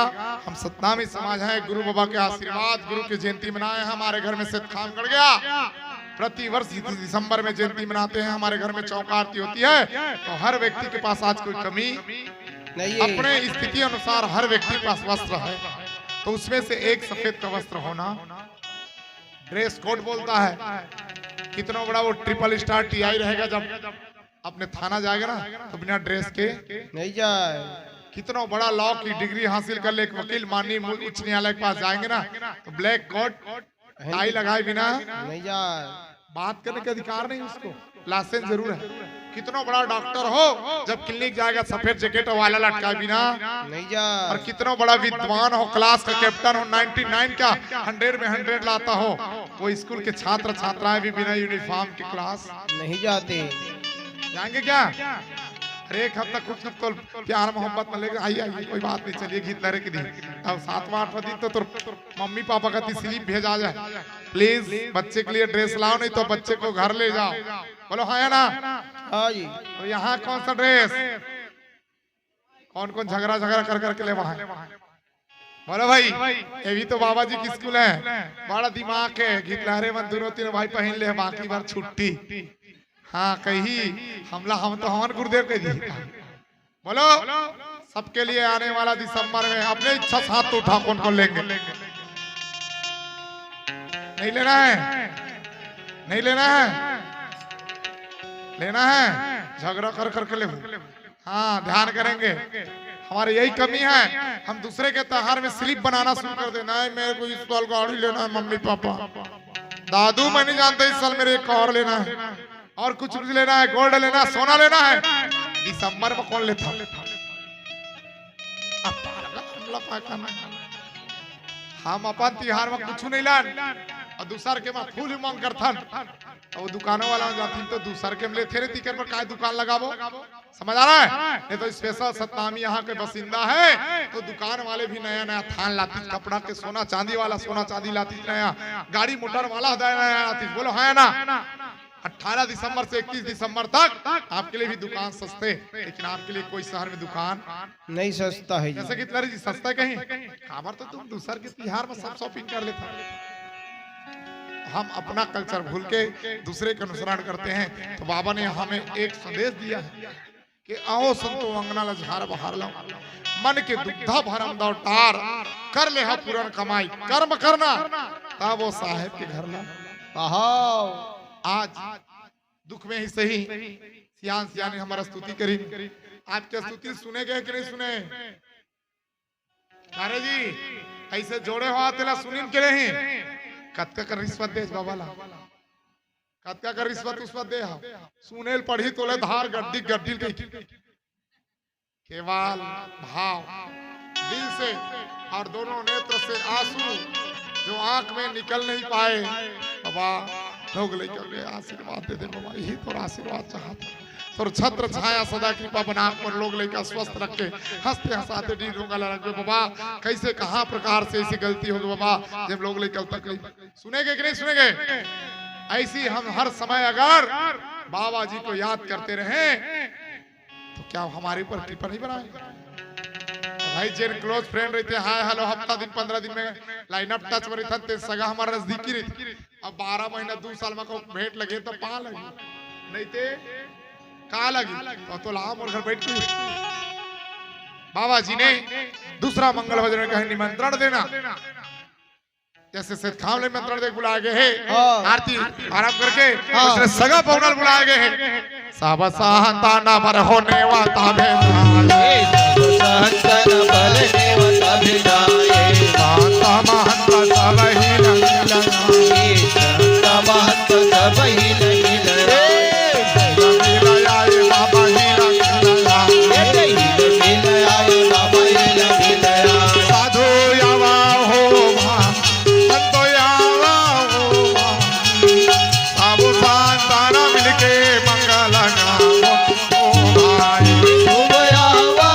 हम सतनामी समाज हैं, गुरु बाबा के आशीर्वाद, गुरु की जयंती मनाए, हमारे घर में से काम कर गया। प्रति वर्ष दिसंबर में जयंती मनाते हैं, हमारे घर में चौका आरती होती है। तो हर व्यक्ति के पास आज कोई कमी नहीं, अपने स्थिति अनुसार हर व्यक्ति के पास वस्त्र है, तो उसमें से एक सफेद का वस्त्र होना। ड्रेस कोड बोलता है कितना बड़ा वो ट्रिपल स्टार टीआई रहेगा जब अपने थाना जाएगा ना तो बिना ड्रेस के नहीं जाए। कितना बड़ा लॉ की डिग्री हासिल कर ले एक वकील माननीय उच्च न्यायालय के पास जाएंगे ना तो ब्लैक कोट टाई लगाए बिना नहीं जाए। बात करने का अधिकार नहीं उसको, लाइसेंस जरूर है। कितना बड़ा डॉक्टर हो जब क्लिनिक जाएगा सफेद जैकेट वाला लटकाए बिना नहीं जाए। और कितना बड़ा विद्वान हो, क्लास का कैप्टन हो, 99 का 100 में 100 लाता हो, वो स्कूल के छात्र छात्राएं भी बिना यूनिफॉर्म की क्लास नहीं जाते। जाएंगे क्या? अरे एक हफ्ता कुछ तो प्यार मोहब्बत में लेकर आइए कोई बात नहीं, चलिए गीत लहरे के दिन अब 7वां 8वां दिन तो मम्मी पापा का स्लिप भेजा जाए प्लीज बच्चे के लिए ड्रेस लाओ, नहीं तो बच्चे को घर ले जाओ। बोलो हाँ है ना? हाँ जी। तो यहाँ कौन सा ड्रेस, कौन कौन झगड़ा झगड़ा कर करके ले वहां? बोलो भाई ये भी तो बाबा जी की स्कूल है, बड़ा दिमाग है। गीत लहरे में दोनों तीनों भाई पहन ले, बाकी बार छुट्टी। हाँ कही हमला हम तो हमारे गुरुदेव के जी। बोलो सबके लिए आने वाला दिसंबर में अपने इच्छा से हाथ तो उठा, कौन कौन लेंगे? नहीं लेना है? नहीं लेना है? लेना है? झगड़ा कर करके ले। हाँ ध्यान करेंगे, हमारे यही कमी है, हम दूसरे के त्योहार में स्लिप बनाना शुरू कर देना है। मेरे को इस साल गाड़ी लेना है मम्मी पापा, दादू मैं नहीं जानता इस साल मेरे एक और लेना है, और कुछ लेना है, गोल्ड लेना, सोना लेना है। दिसंबर में कौन लेता? हम अपन तिहार में कुछ नहीं लान और दूसर के में फूल मांग करथन, और दुकानों वाला जाती तो दूसर के में लेते रे तिकर पर काय दुकान लगाबो? समझ आ रहा है? नहीं तो स्पेशल सतनामी यहाँ के बसिंदा है तो दुकान वाले भी नया नया थान लाती, कपड़ा के सोना चांदी वाला सोना चांदी लाती, नया गाड़ी मोटर वाला नया लाती। बोलो है ना? 18 दिसंबर से 21 दिसंबर तक आपके लिए भी दुकान सस्ते, लेकिन आपके लिए कोई शहर में दुकान नहीं सस्ता है जी। जैसे कि जी सस्ता कहीं खबर तो तुम दूसर के तिहार में सब शॉपिंग कर लेता। हम अपना कल्चर भूल के दूसरे का अनुसरण करते हैं। तो बाबा ने हमें एक संदेश दिया है कि आओ संतो अंगना लझार बहार लो, मन के दुग्धा भरम दो टार, कर ले पूर्ण कमाई, कर्म करना तब वो साहेब के घर ला। आज दुख में ही सही सियान सियान ने हमारा स्तुति करी। आपकी स्तुति सुने गए कि नहीं सुने? अरे जी ऐसे जोड़े हो आते सुनिन के नहीं, कतका कर रिश्वत दे बाबा ला, कतका कर रिश्वत उस दे सुनेल पढ़ी तोले धार गड्डी गड्डी केवल भाव दिल से और दोनों नेत्र से आंसू जो आंख में निकल नहीं पाए। बाबा लोग लेकर आशीर्वाद दे दे बाबा, यही तो आशीर्वाद चाहता, तो छत्र छाया सदा कृपा बना पर लोग लेकर स्वस्थ रख के हंसते हंसाते डी रोगा रखे बाबा। कैसे कहाँ प्रकार से ऐसी गलती होगी बाबा जब लोग लेकर तक सुनेंगे कि नहीं सुनेंगे? ऐसी हम हर समय अगर बाबा जी को याद करते रहे तो क्या हमारे ऊपर कृपा नहीं बनाएंगे? भाई जेन क्लोज फ्रेंड रहते हाय हेलो हफ्ता दिन 15 दिन में लाइन अप टच में रहते सगा हमारा नजदीकी रहती। अब 12 महीना 2 साल में को भेंट लगे तो पा लगी नहीं ते का लगी तो लाम और घर बैठ के बाबा जी ने दूसरा मंगल भजन में कहे निमंत्रण देना, जैसे से खाम निमंत्रण दे बुला गए है आरती आराम करके उसने सगा पौनल बुला गए है। सब सहंताना पर होने वाता भेदाए सहंतन बल देवता भेदाए, महंत सब ही लगे, संत महंत सब ही लगे, बाबा ही लगे साधु यावा हो संतो यावा हो सब संताना मिलके मंगल गाओ भाई। शुभ यावा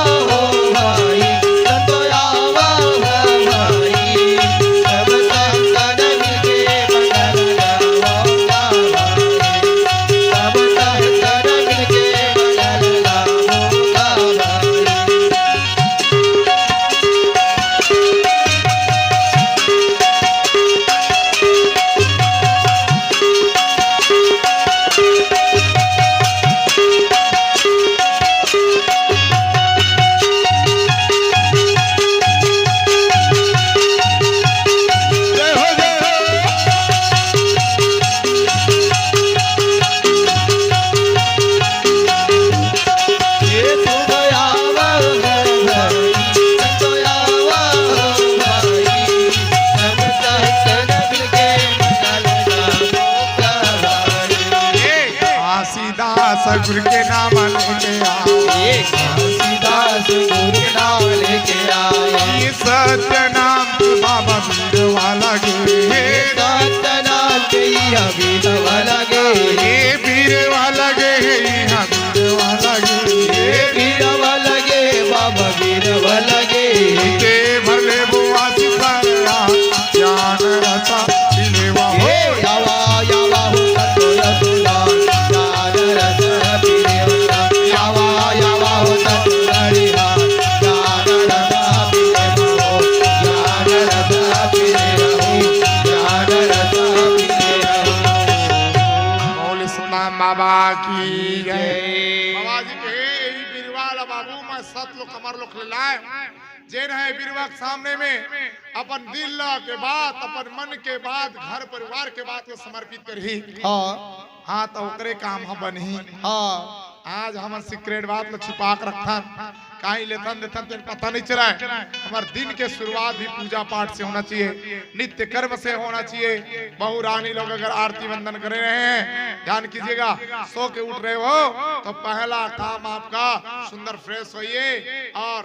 गुरु के नाम लेके आओ, ये घासीदास गुरु के नाम लेके आए, ये सत्य नाम बाबा वीर वाला गे, सत्य नाम के यहाँ बीरवा लगे, ये वीर वाला गे, यहाँ वीर वाला गे, ये बीरवा लगे, बाबा बीरवा लगे, ते भले बुआ सितारा ज्ञान रसा दिलेवा हो, यावा यावा हो सतोया तुला, ज्ञान रस पीलेवा, यावा यावा हो सतोया, ज्ञान रस पीलेवा, ज्ञान रस पीलेवा, ज्ञान रस पीलेवा। बोले सतनाम बाबा की जय। जय। बाबा जी के यही बिरवाला बाबू मैं सत लो कमर लो खिलाए जेन है बिरवा के सामने में अपन दिल के बात अपन मन के बात घर परिवार के बात को समर्पित करही। हाँ हाँ तो ओकरे काम हम बनही। हाँ आज हमर सीक्रेट बात में छुपा के रखन कहीं लेथन देथन तो पता नहीं चला है। हमार दिन के शुरुआत भी पूजा पाठ से होना चाहिए, नित्य कर्म से होना चाहिए। बहु रानी लोग अगर आरती वंदन कर रहे हैं ध्यान कीजिएगा, सो के उठ रहे हो तो पहला काम आपका सुंदर फ्रेश होइए और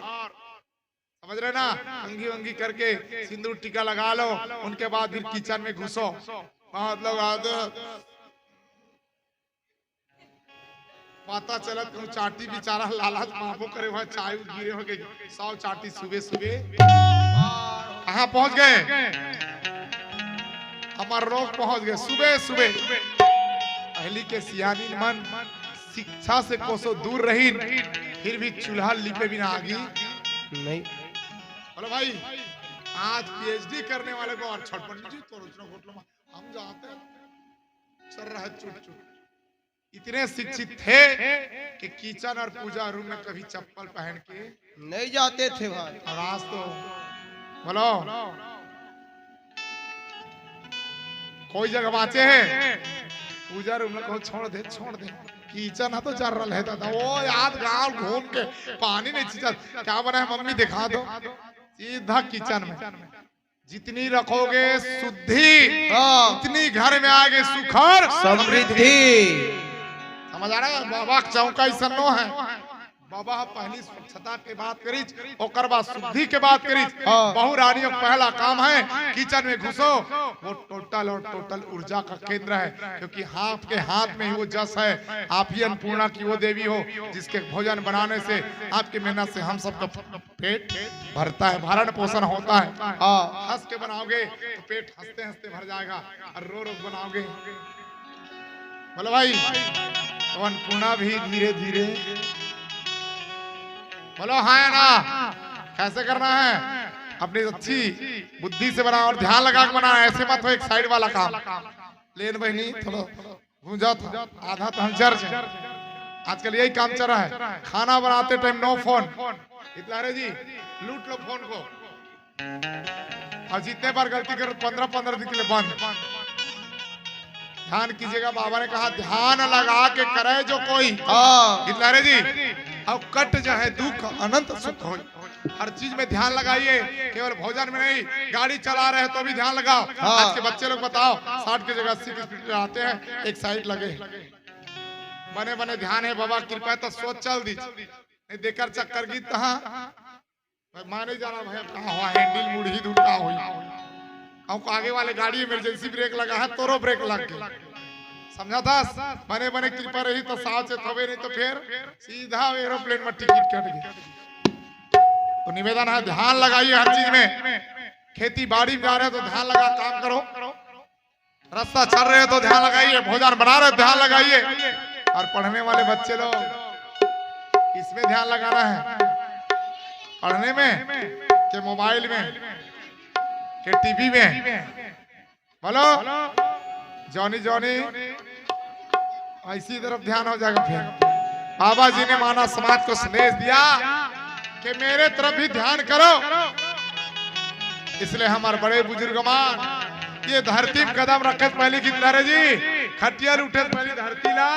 समझ रहे ना, अंगी वंगी करके सिंदूर टीका लगा लो। उनके बाद फिर किचन में घुसो। बहुत लोग पता चला तुम चाटी बेचारा लालच माफो करे हुआ चाय गिरे हो गई 100 चाटी सुबह सुबह कहाँ पहुंच गए, हमार लोग पहुंच गए सुबह सुबह। पहली के सियानी मन शिक्षा से कोसों दूर रही, फिर भी चूल्हा लिपे बिना आगी नहीं। बोलो भाई आज पीएचडी करने वाले को और छठ पंडित जी तो हम जाते चल रहा है चुट चुट। इतने शिक्षित थे कि किचन और पूजा रूम में कभी चप्पल पहन के नहीं जाते थे भाई। और आज तो बोलो कोई जगह बाचे है पूजा रूम में कहो छोड़ दे किचन है तो चल रहा है दादा वो याद गांव घूम के पानी नहीं चीजा क्या बना है मम्मी दिखा दो, सीधा किचन में जितनी रखोगे शुद्धि उतनी घर में आगे सुख और समृद्धि। समझ आ रहा है। बाबा चौका ऐसा नो है, बाबा पहली स्वच्छता के बात करी और बाद शुद्धि के बात करी। बहु रानियों का पहला काम है किचन में घुसो, वो टोटल और टोटल ऊर्जा का केंद्र है क्योंकि आपके हाथ में ही वो जस है। आप ही अन्नपूर्णा की वो देवी हो जिसके भोजन बनाने से आपकी मेहनत से हम सबका पेट भरता है, भरण पोषण होता है। हंस के बनाओगे तो पेट हंसते हंसते भर जाएगा और रो रो बनाओगे बोलो भाई तो अन्नपूर्णा भी धीरे धीरे बोलो हाँ या ना। कैसे करना है, अपनी अच्छी बुद्धि से बना और ध्यान लगा के बना, ऐसे मत हो एक साइड वाला काम। लेन बहनी थोड़ा गूंजा था आधा तो हम चर्च आजकल यही काम चल रहा है। खाना बनाते टाइम नो फोन, इतना रे जी लूट लो फोन को और जितने बार गलती करो 15-15 दिन के लिए बंद। ध्यान कीजिएगा, बाबा ने कहा ध्यान लगा के करे जो कोई कितना रे जी अब कट जो है दुख अनंत सुख हो। हर चीज में ध्यान लगाइए, केवल भोजन में नहीं। गाड़ी चला रहे हैं तो भी ध्यान लगाओ। आज के बच्चे लोग बताओ 60 की जगह 80 की स्पीड आते हैं, एक साइड लगे बने बने ध्यान है। बाबा कृपा तो सोच चल दी नहीं देकर चक्कर गीत कहा माने जाना भैया कहाँ हुआ हैंडल मुड़ी दूर का हुई और आगे वाले गाड़ी इमरजेंसी ब्रेक लगा है तोरो ब्रेक लग गया। समझा था बने बने कृपा रही तो सावचेत होवे नहीं तो फिर सीधा एरोप्लेन में टिकट कट गया। तो निवेदन है ध्यान लगाइए हर चीज में। खेती बाड़ी में जा रहे तो ध्यान लगा काम करो, रास्ता चल रहे तो ध्यान लगाइए, भोजन बना रहे ध्यान लगाइए। और पढ़ने वाले बच्चे लोग इसमें ध्यान लगाना है, पढ़ने में के मोबाइल में के टीवी में। बोलो जॉनी जॉनी ऐसी तरफ ध्यान हो जाएगा। फिर बाबा जी ने मानव समाज को संदेश दिया कि मेरे तरफ भी ध्यान करो। इसलिए हमारे बड़े बुजुर्गमान ये धरती में कदम रखे पहले की तरह जी खटिया उठे पहले धरती ला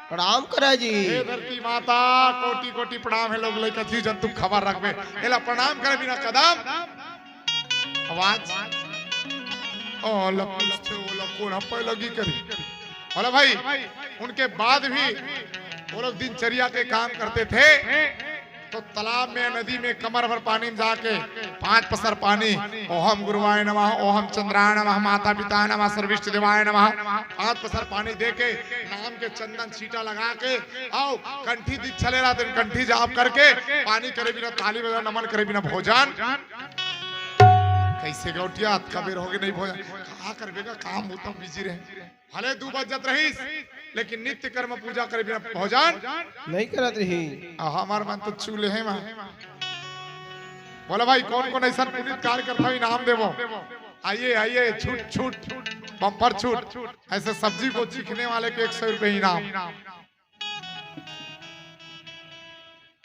प्रणाम करे जी। हे धरती माता कोटि कोटि प्रणाम है। लोग लेकर जीव जंतु खबर रखबे एला प्रणाम करे बिना कदम आवाज ओ लको लगी करी। बोला भाई उनके बाद भी वो लोग दिनचर्या के काम करते थे तो तालाब में नदी में कमर भर पानी में जाके 5 पसर पानी ओहम गुरुवाय नमः, ओहम चंद्राय नमः, माता पिता नमः, सर्विष्ट देवाय नमः 5 पसर पानी दे के नाम के चंदन छीटा लगा के आओ कंठी दी चले रहा दिन कंठी जाप करके पानी करे बिना ताली बजा नमन करे बिना भोजन कैसे गौटिया कबीर हो गए नहीं भोजन कहा करबेगा काम होता बिजी रहे भले 2 बजत रहीस लेकिन नित्य कर्म पूजा करे बिना भोजन नहीं करत रही। हमार मन तो चूल्हे है मां बोला भाई कौन कौन ऐसा पुनीत कार्य करता है इनाम देवो आइए आइए छूट छूट बम्पर छूट ऐसे सब्जी को चीखने वाले के 100 रुपए इनाम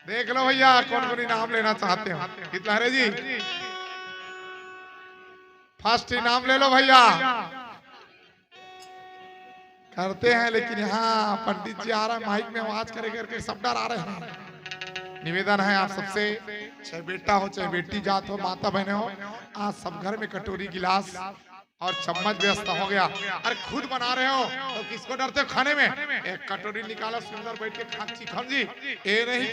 देख लो भैया कौन कौन इनाम लेना चाहते हो कितना है जी फर्स्ट इनाम ले लो भैया करते हैं लेकिन यहाँ पंडित जी आ रहा है माइक में आवाज करे करके सब डर आ रहे हैं। निवेदन है आप सबसे चाहे बेटा हो चाहे बेटी जात हो माता बहने हो आज सब घर में कटोरी गिलास और चम्मच व्यवस्था हो गया। अरे खुद बना रहे हो तो किसको डरते हो खाने में एक कटोरी निकालो सुंदर बैठ के खा जी ये नहीं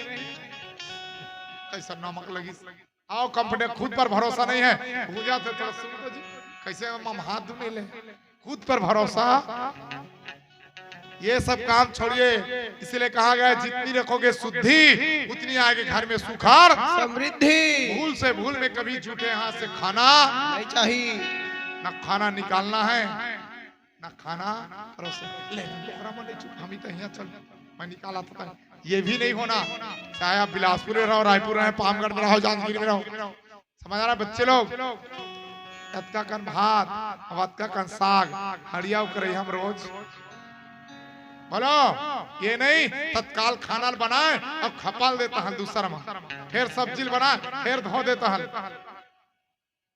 कैसा नमक लगी आओ कंफर्टेबल खुद पर भरोसा नहीं है पूजा थे थोड़ा सुन तो जी कैसे हम हाथ धुने ले खुद पर भरोसा ये सब काम छोड़िए इसलिए कहा गया जितनी रखोगे शुद्धि उतनी आएगी घर में सुखार समृद्धि। भूल से भूल में कभी झूठे हाथ से खाना नहीं चाहिए न खाना निकालना है न खाना ले हम ही तो यहाँ चल मैं निकाला था ये भी नहीं होना चाहे आप बिलासपुर में रहो रायपुर में पामगढ़ में रहो जांजगीर में रहो समझ रहा बच्चे लोग अतका कन भात अतका कन साग हड़िया करे हम रोज बोलो ये नहीं तत्काल खाना बनाए और खपाल देता है दूसरा में फिर सब्जी बनाए फिर धो देता है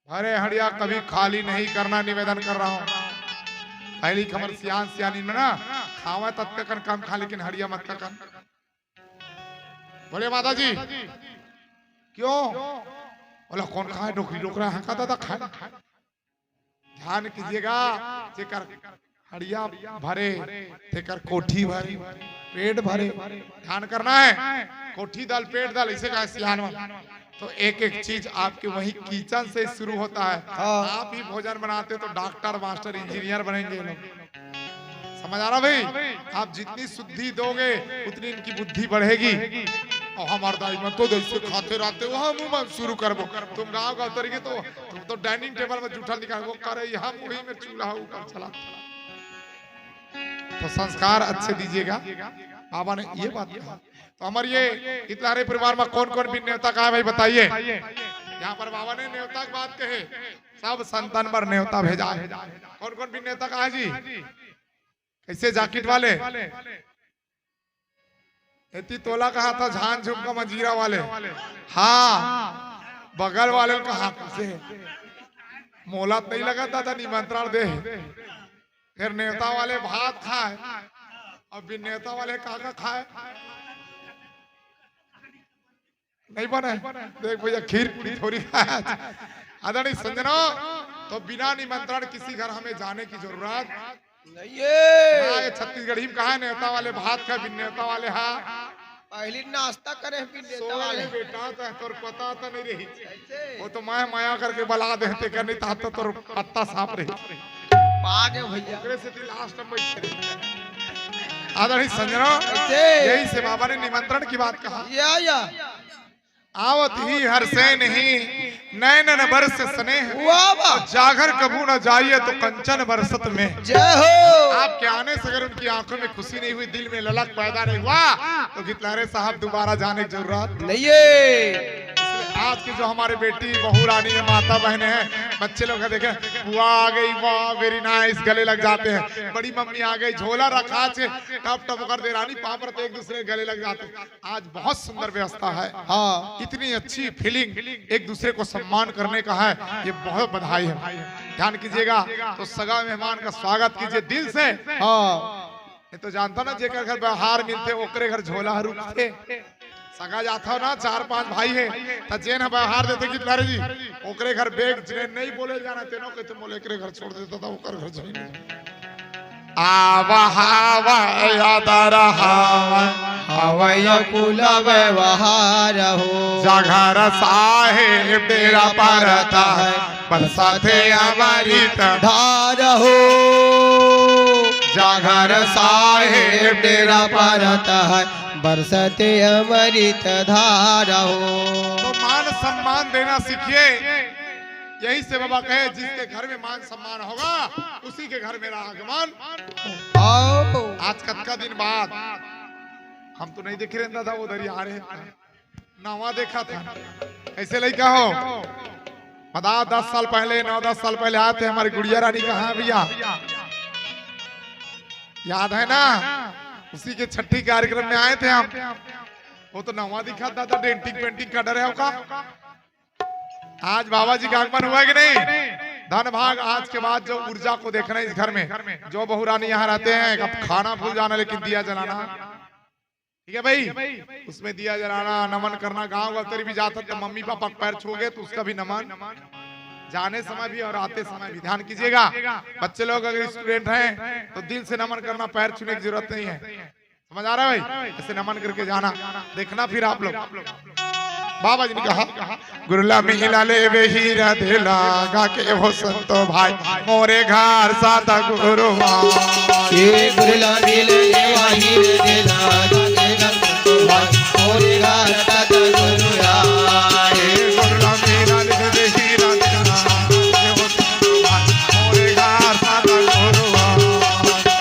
अरे हड़िया कभी खाली नहीं करना निवेदन कर रहा हूँ पहली खबर सियान सियानी में ना खावा तत्का कन कम खा लेकिन हड़िया मत का कन बोले माता जी क्यों बोला कौन खाए डोकरी डोकरा है का दादा खाए ध्यान कीजिएगा जेकर हड़िया भरे तेकर कोठी भरी पेट भरे ध्यान करना है कोठी दाल पेट दाल इसे कहा सियान तो एक एक चीज आपके वही किचन से शुरू होता है आप ही भोजन बनाते तो डॉक्टर मास्टर इंजीनियर बनेंगे लोग समझ आ रहा भाई आप जितनी शुद्धि दोगे उतनी इनकी बुद्धि बढ़ेगी और हमारे दाई में तो जैसे खाते रहते हो हम मुंह शुरू करबो तुम गांव का उतरेंगे तो तुम तो डाइनिंग टेबल में जूठा निकाल वो करे हम वही में चूल्हा ऊपर चला तो संस्कार अच्छे दीजिएगा बाबा ने ये बात कहा तो हमारे ये इतलारे परिवार में कौन कौन भी न्योता का है भाई बताइए यहाँ पर बाबा ने न्योता की बात कहे सब संतान पर न्योता भेजा है कौन कौन भी न्योता का है जी कैसे जैकेट वाले इतनी तोला कहा था झान झुमका मंजीरा वाले हाँ बगल वाले कहा से मोला नहीं लगा था निमंत्रण दे फिर नेता वाले भात खाए और बिन नेता वाले काका खाए नहीं बने देख भैया खीर पूरी थोड़ी खाया आदरणीय संजना तो बिना निमंत्रण किसी घर हमें जाने की जरूरत नहीं है। छत्तीसगढ़ी में कहा नेता वाले भात खाए बिन नेता वाले हाँ पहली नाश्ता करे बिन नेता वाले बेटा तोर पता तो नहीं रही वो तो मैं माया करके बला देते करनी था तो तोर पत्ता साफ रही आगे भैया आदरणीय संजना यही से बाबा ने निमंत्रण की बात कहा या आवत ही हर से नहीं नैनन बरस स्नेह वाह जागर कबू न जाइए तो कंचन बरसत में जय हो। आपके आने से अगर उनकी आंखों में खुशी नहीं हुई दिल में ललक पैदा नहीं हुआ तो गितलारे साहब दोबारा जाने की जरूरत नहीं है। आज की जो हमारे बेटी बहू रानी है माता बहने हैं बच्चे लोग देखे बुआ आ गई वाह वेरी नाइस गले लग जाते हैं बड़ी मम्मी आ गई झोला रखा टप टप कर दे रानी पापड़ तो एक दूसरे गले लग जाते हैं आज बहुत सुंदर व्यवस्था है हाँ इतनी अच्छी फीलिंग एक दूसरे को सम्मान करने का है ये बहुत बधाई है ध्यान कीजिएगा तो सगा मेहमान का स्वागत कीजिए दिल से हाँ ये तो जानता ना जेकर घर बाहर मिलते ओकरे घर झोला रुकते सगा जाता ना 4-5 भाई है तो जेन बाहर देते कि लारे जी ओकरे घर बेग जे नहीं बोले जाना तेनो के तुम बोले एकरे घर छोड़ देता था ओकर घर जाई आवा हावा याद रहा अवय कुल व्यवहार हो जाघर साहेब डेरा परता है बरसाते अमृत धार हो जाघर साहेब डेरा परत है बरसते अमृत धार हो। तो मान सम्मान देना सीखिए। यही से बाबा कहे जिसके घर में मान सम्मान होगा उसी के घर मेरा आगमन। आज कत दिन बाद हम तो नहीं देख रहे था, वो उधर आ रहे नवा देखा था। ऐसे लड़का हो बता 10 साल पहले 9-10 साल पहले आए थे हमारी गुड़िया रानी कहाँ भैया याद है ना? उसी के छठी कार्यक्रम में आए थे हम। वो तो नवा दिखा था डेंटिंग पेंटिंग का डर है का। आज बाबा जी का आगमन हुआ कि नहीं? धन भाग आज के बाद जो ऊर्जा को देखना है इस घर में, जो बहू रानी यहाँ रहते हैं अब खाना भूल जाना लेकिन दिया जलाना, ठीक है भाई? उसमें दिया जलाना नमन करना। गांव गलतरी भी जाता तो मम्मी पापा पैर छू गए तो उसका भी नमन, जाने समय भी और आते समय भी ध्यान कीजिएगा। बच्चे लोग अगर स्टूडेंट हैं तो दिल से नमन करना, पैर छूने की जरूरत नहीं है। समझ आ रहा है भाई? ऐसे नमन करके जाना, देखना फिर आप लोग। बाबा जी ने कहा गुरुला मिला ले वे हीरा देला गा के हो संतो भाई मोरे घर साता गुरु ये गुरुला मिले वा हीरे देला गा के संतो भाई मोरे घर साता गुरु ये गुरुला मिला ले वे हीरा देला गा के हो संतो भाई मोरे घर साता गुरु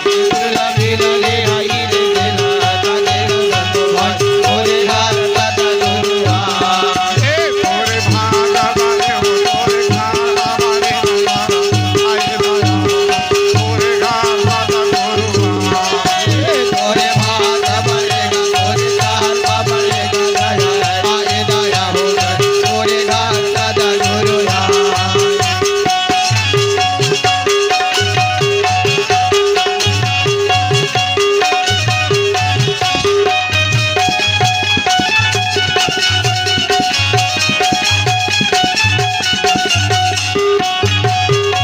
ये गुरुला मिले वा हीरे देला गा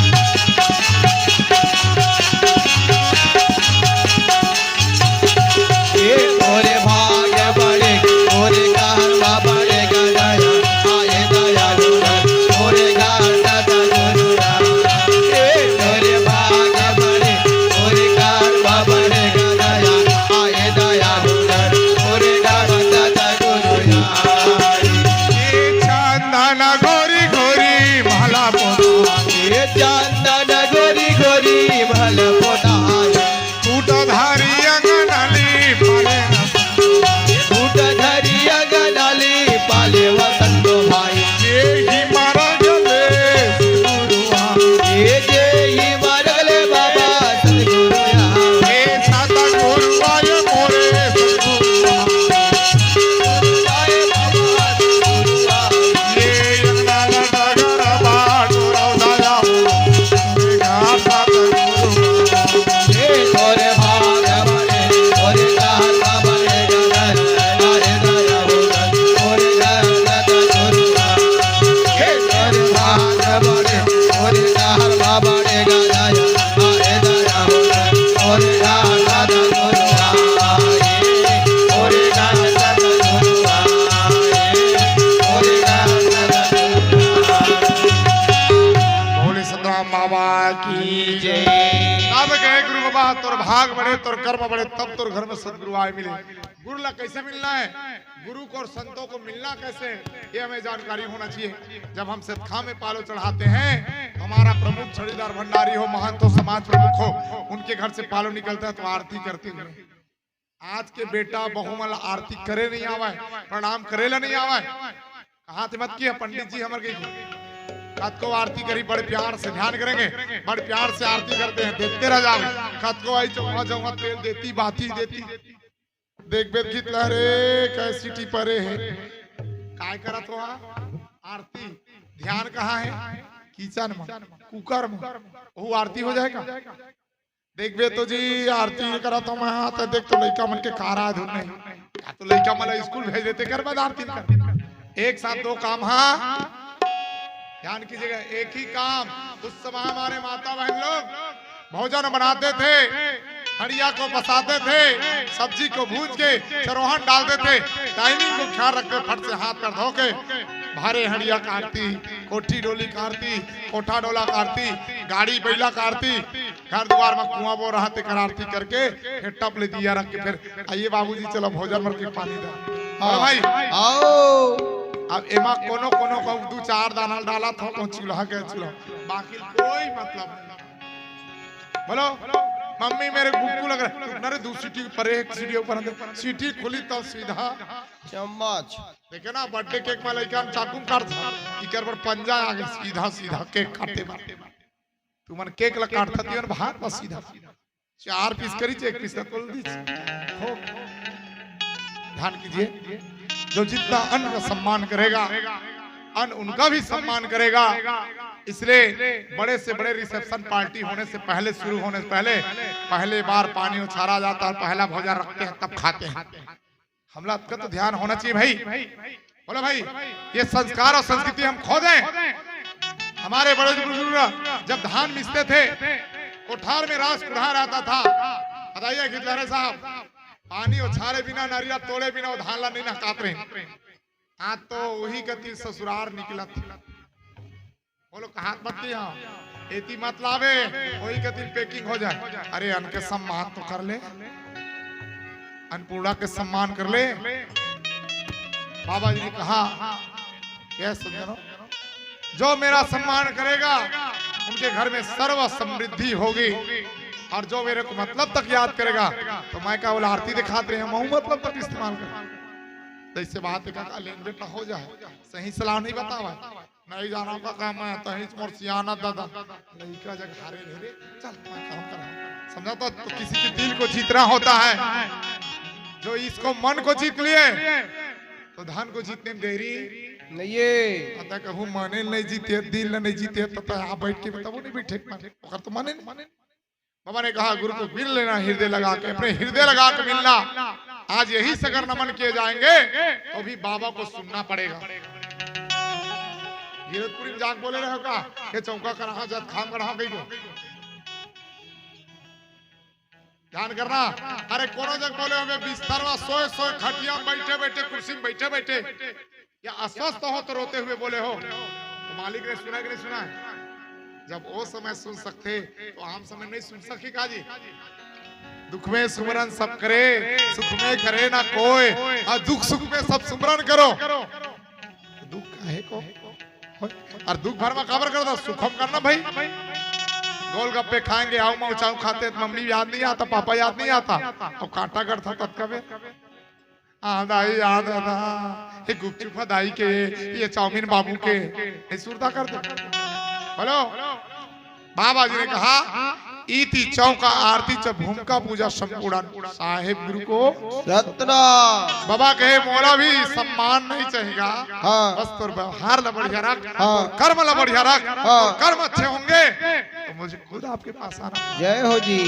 के संतो भाई मोरे घर साता गुरु तोर भाग बढ़े तोर कर्म बढ़े तब तोर घर में सदगुरु आए मिले। गुरु ला कैसे मिलना है, गुरु को और संतों को मिलना कैसे, ये हमें जानकारी होना चाहिए। जब हम सतखा में पालो चढ़ाते हैं, हमारा प्रमुख छड़ीदार भंडारी हो, महंत हो, समाज प्रमुख हो, उनके घर से पालो निकलता है तो आरती करते हैं। आज के बेटा बहुमल आरती करे नहीं आवा है, प्रणाम करेला नहीं आवा है। कहा थे मत किया पंडित जी हमारे गई खत को आरती करी बड़े प्यार से, ध्यान करेंगे बड़े प्यार से आरती करते हैं, देखते रह जाओ। खत को आई चौहा चौहा तेल देती बाती देती देख बेद गीत लहरे कैसी टिपरे है काय करत हो आरती। ध्यान कहाँ है, किचन में कुकर में, वो आरती हो जाएगा। देख बे तो जी आरती करत हो मैं हाथ देख तो लड़का मन के कारा धुन नहीं या तो लड़का मला स्कूल भेज देते कर बाद आरती कर। एक साथ दो काम। हाँ ध्यान कीजिएगा, एक ही काम। उस समय हमारे माता बहन लोग भोजन बनाते थे, हड़िया को बसाते थे, सब्जी को भूज के चरोहन डालते थे, टाइमिंग को ख्याल रखते, फट से हाथ कर धो के भारे हड़िया काटती, कोठी डोली काटती, कोठा डोला काटती, गाड़ी बैला काटती, घर द्वार में कुआं बो रहा कर आरती करके फिर टप ले दिया रख के फिर आइए बाबूजी चलो भोजन मर के पानी दो। और भाई आओ अब एमा कोनो कोनो को दो चार दाना डाला था तो चूल्हा के चूल्हा, बाकी कोई मतलब नहीं। बोलो मम्मी मेरे गुक्कू लग रहा है, अरे दूसरी सीटी पर एक सीटी ऊपर अंदर सीटी खुली तो सीधा चम्मच देखे ना बर्थडे केक में लइका चाकू काट इकर पर पंजा आ गया, सीधा सीधा केक काटे बाटे तू मन केक ला काट थती और बाहर पर सीधा 4 पीस करी एक पीस तोल दी हो। ध्यान कीजिए, जो जितना अन्न का सम्मान करेगा अन्न उनका भी सम्मान करेगा। इसलिए बड़े से बड़े रिसेप्शन पार्टी होने से पहले, शुरू होने से पहले बार पानी उछाला जाता है, पहला भोजन रखते हैं तब खाते हैं। हम लोग का तो ध्यान होना चाहिए भाई। बोलो भाई ये संस्कार और संस्कृति हम खो दें। हमारे बड़े बुजुर्ग जब धान मिसते थे कोठार में रास कुढ़ा रहता था, बताइए गिरधारे साहब पानी उछाले बिना नारियल तोड़े बिना वो धान ला नहीं ना काट रहे। हाँ तो वही गति ससुरार निकला थी। बोलो हाथ मत दिया एती मत लावे, वही गति पैकिंग हो जाए। अरे अन्न के सम्मान तो कर ले, अन्नपूर्णा के सम्मान कर ले। बाबा जी ने कहा क्या समझो, जो मेरा सम्मान करेगा उनके घर में सर्व समृद्धि होगी, और जो मेरे को मतलब तक याद करेगा तो मैं क्या बोला आरती दिखाते हैं महू मतलब तक इस्तेमाल कर। तो इससे बात का लेन बेटा हो जाए, सही सलाह नहीं बतावा, नहीं जाना का काम है तो ही मोर सियाना दादा लड़का जग हारे रे चल मैं काम कर समझा। तो किसी के दिल को जीतना होता है, जो इसको मन को जीत लिए तो धन को जीतने में देरी नहीं ये पता कहूँ माने नहीं जीते दिल नहीं जीते तो यहाँ बैठ के बताओ नहीं बैठे तो माने नहीं। बाबा ने कहा गुरु को मिल लेना हृदय लगा के, अपने हृदय लगा के मिलना। आज यही से अगर नमन किए जाएंगे तो भी बाबा को सुनना पड़ेगा। गिरतपुरी में जाग बोले रहे का के चौका करा जब खाम करा गई को ध्यान करना। अरे कोनो जग बोले हमें बिस्तरवा सोए सोए खटिया बैठे बैठे कुर्सी में बैठे बैठे या अस्वस्थ हो तो रोते हुए बोले हो तो मालिक ने सुना कि नहीं सुना है? जब वो समय सुन सकते तो आम समय नहीं सुन सके का जी। दुख में सुमरन सब करे, सुख में करे ना कोई, और दुख सुख में सब सुमरन करो। दुख काहे को और दुख भर में खबर कर दो, सुखम करना भाई। गोलगप्पे खाएंगे आऊ माऊ चाऊ खाते मम्मी याद नहीं आता, पापा याद नहीं आता, और कांटा गढ़ था तत्कबे दाई याद आता, ये गुपचुप दाई के, ये चाउमीन बाबू के सुरता कर दो। हेलो बाबा जी ने कहा इति चौका आरती च भूमिका पूजा संपूर्ण साहेब गुरु को रत्ना। बाबा कहे मोला भी सम्मान नहीं चाहिएगा, हाँ। बस तो व्यवहार ला बढ़िया रख, हाँ। कर्म ला बढ़िया रख, हाँ। कर्म अच्छे होंगे तो मुझे खुद आपके पास आना। जय हो जी।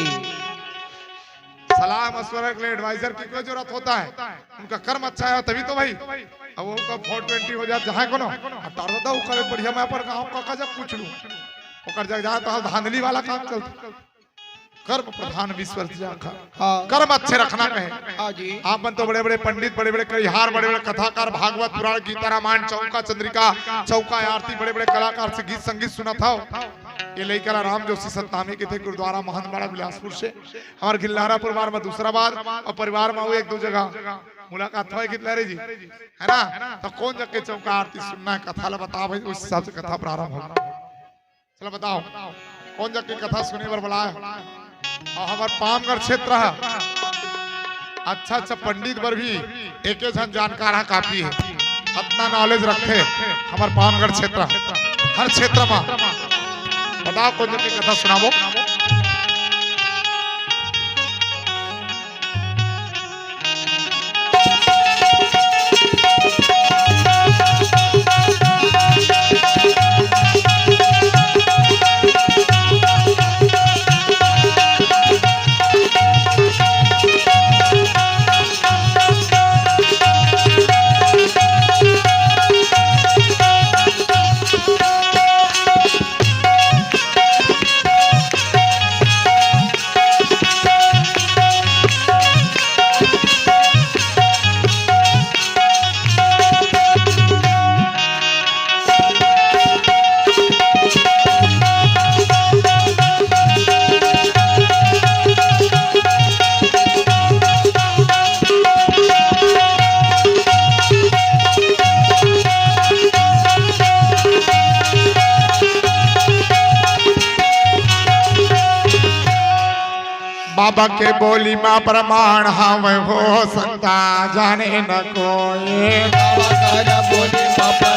सलाह मशवरा के लिए एडवाइजर की कोई जरूरत होता है, उनका कर्म अच्छा है तभी तो भाई। अब वो का 420 हो जाए जहाँ कोनो हटा दो करे बढ़िया। मैं पर गांव का जब पूछ लूं ओकर जग जा तो धांधली वाला काम चलता। कर्म प्रधान विश्व हाँ। कर्म अच्छे रखना कहे। हाँ जी। आप बन तो बड़े बड़े पंडित, बड़े बड़े करिहार, बड़े बड़े कथाकार, भागवत पुराण, गीता रामायण, चौका चंद्रिका, चौका आरती, बड़े बड़े कलाकार से गीत संगीत सुना था। ये लेकर राम जोशी सतनामी के थे गुरुद्वारा महंत बड़ा बिलासपुर से। हमारे गिल्लारा परिवार में दूसरा बार और परिवार में एक दो जगह मुलाकात हुआ गिल्लारे जी है ना। तो कौन जग के चौका आरती सुनना है, कथा ला बताओ भाई, उस हिसाब से कथा प्रारंभ होगा। चलो बताओ कौन जग की कथा सुने पर बुलाया। और हमारे पामगढ़ क्षेत्र है, अच्छा अच्छा पंडित पर भी एक जन जानकार है, काफी है, अपना नॉलेज रखे हमारे पामगढ़ क्षेत्र हर क्षेत्र में। बताओ कौन जग की कथा सुनावो। बाबा के बोली माँ प्रमाण हम हो सकता जाने न कोई बाबा कर बोली बाबा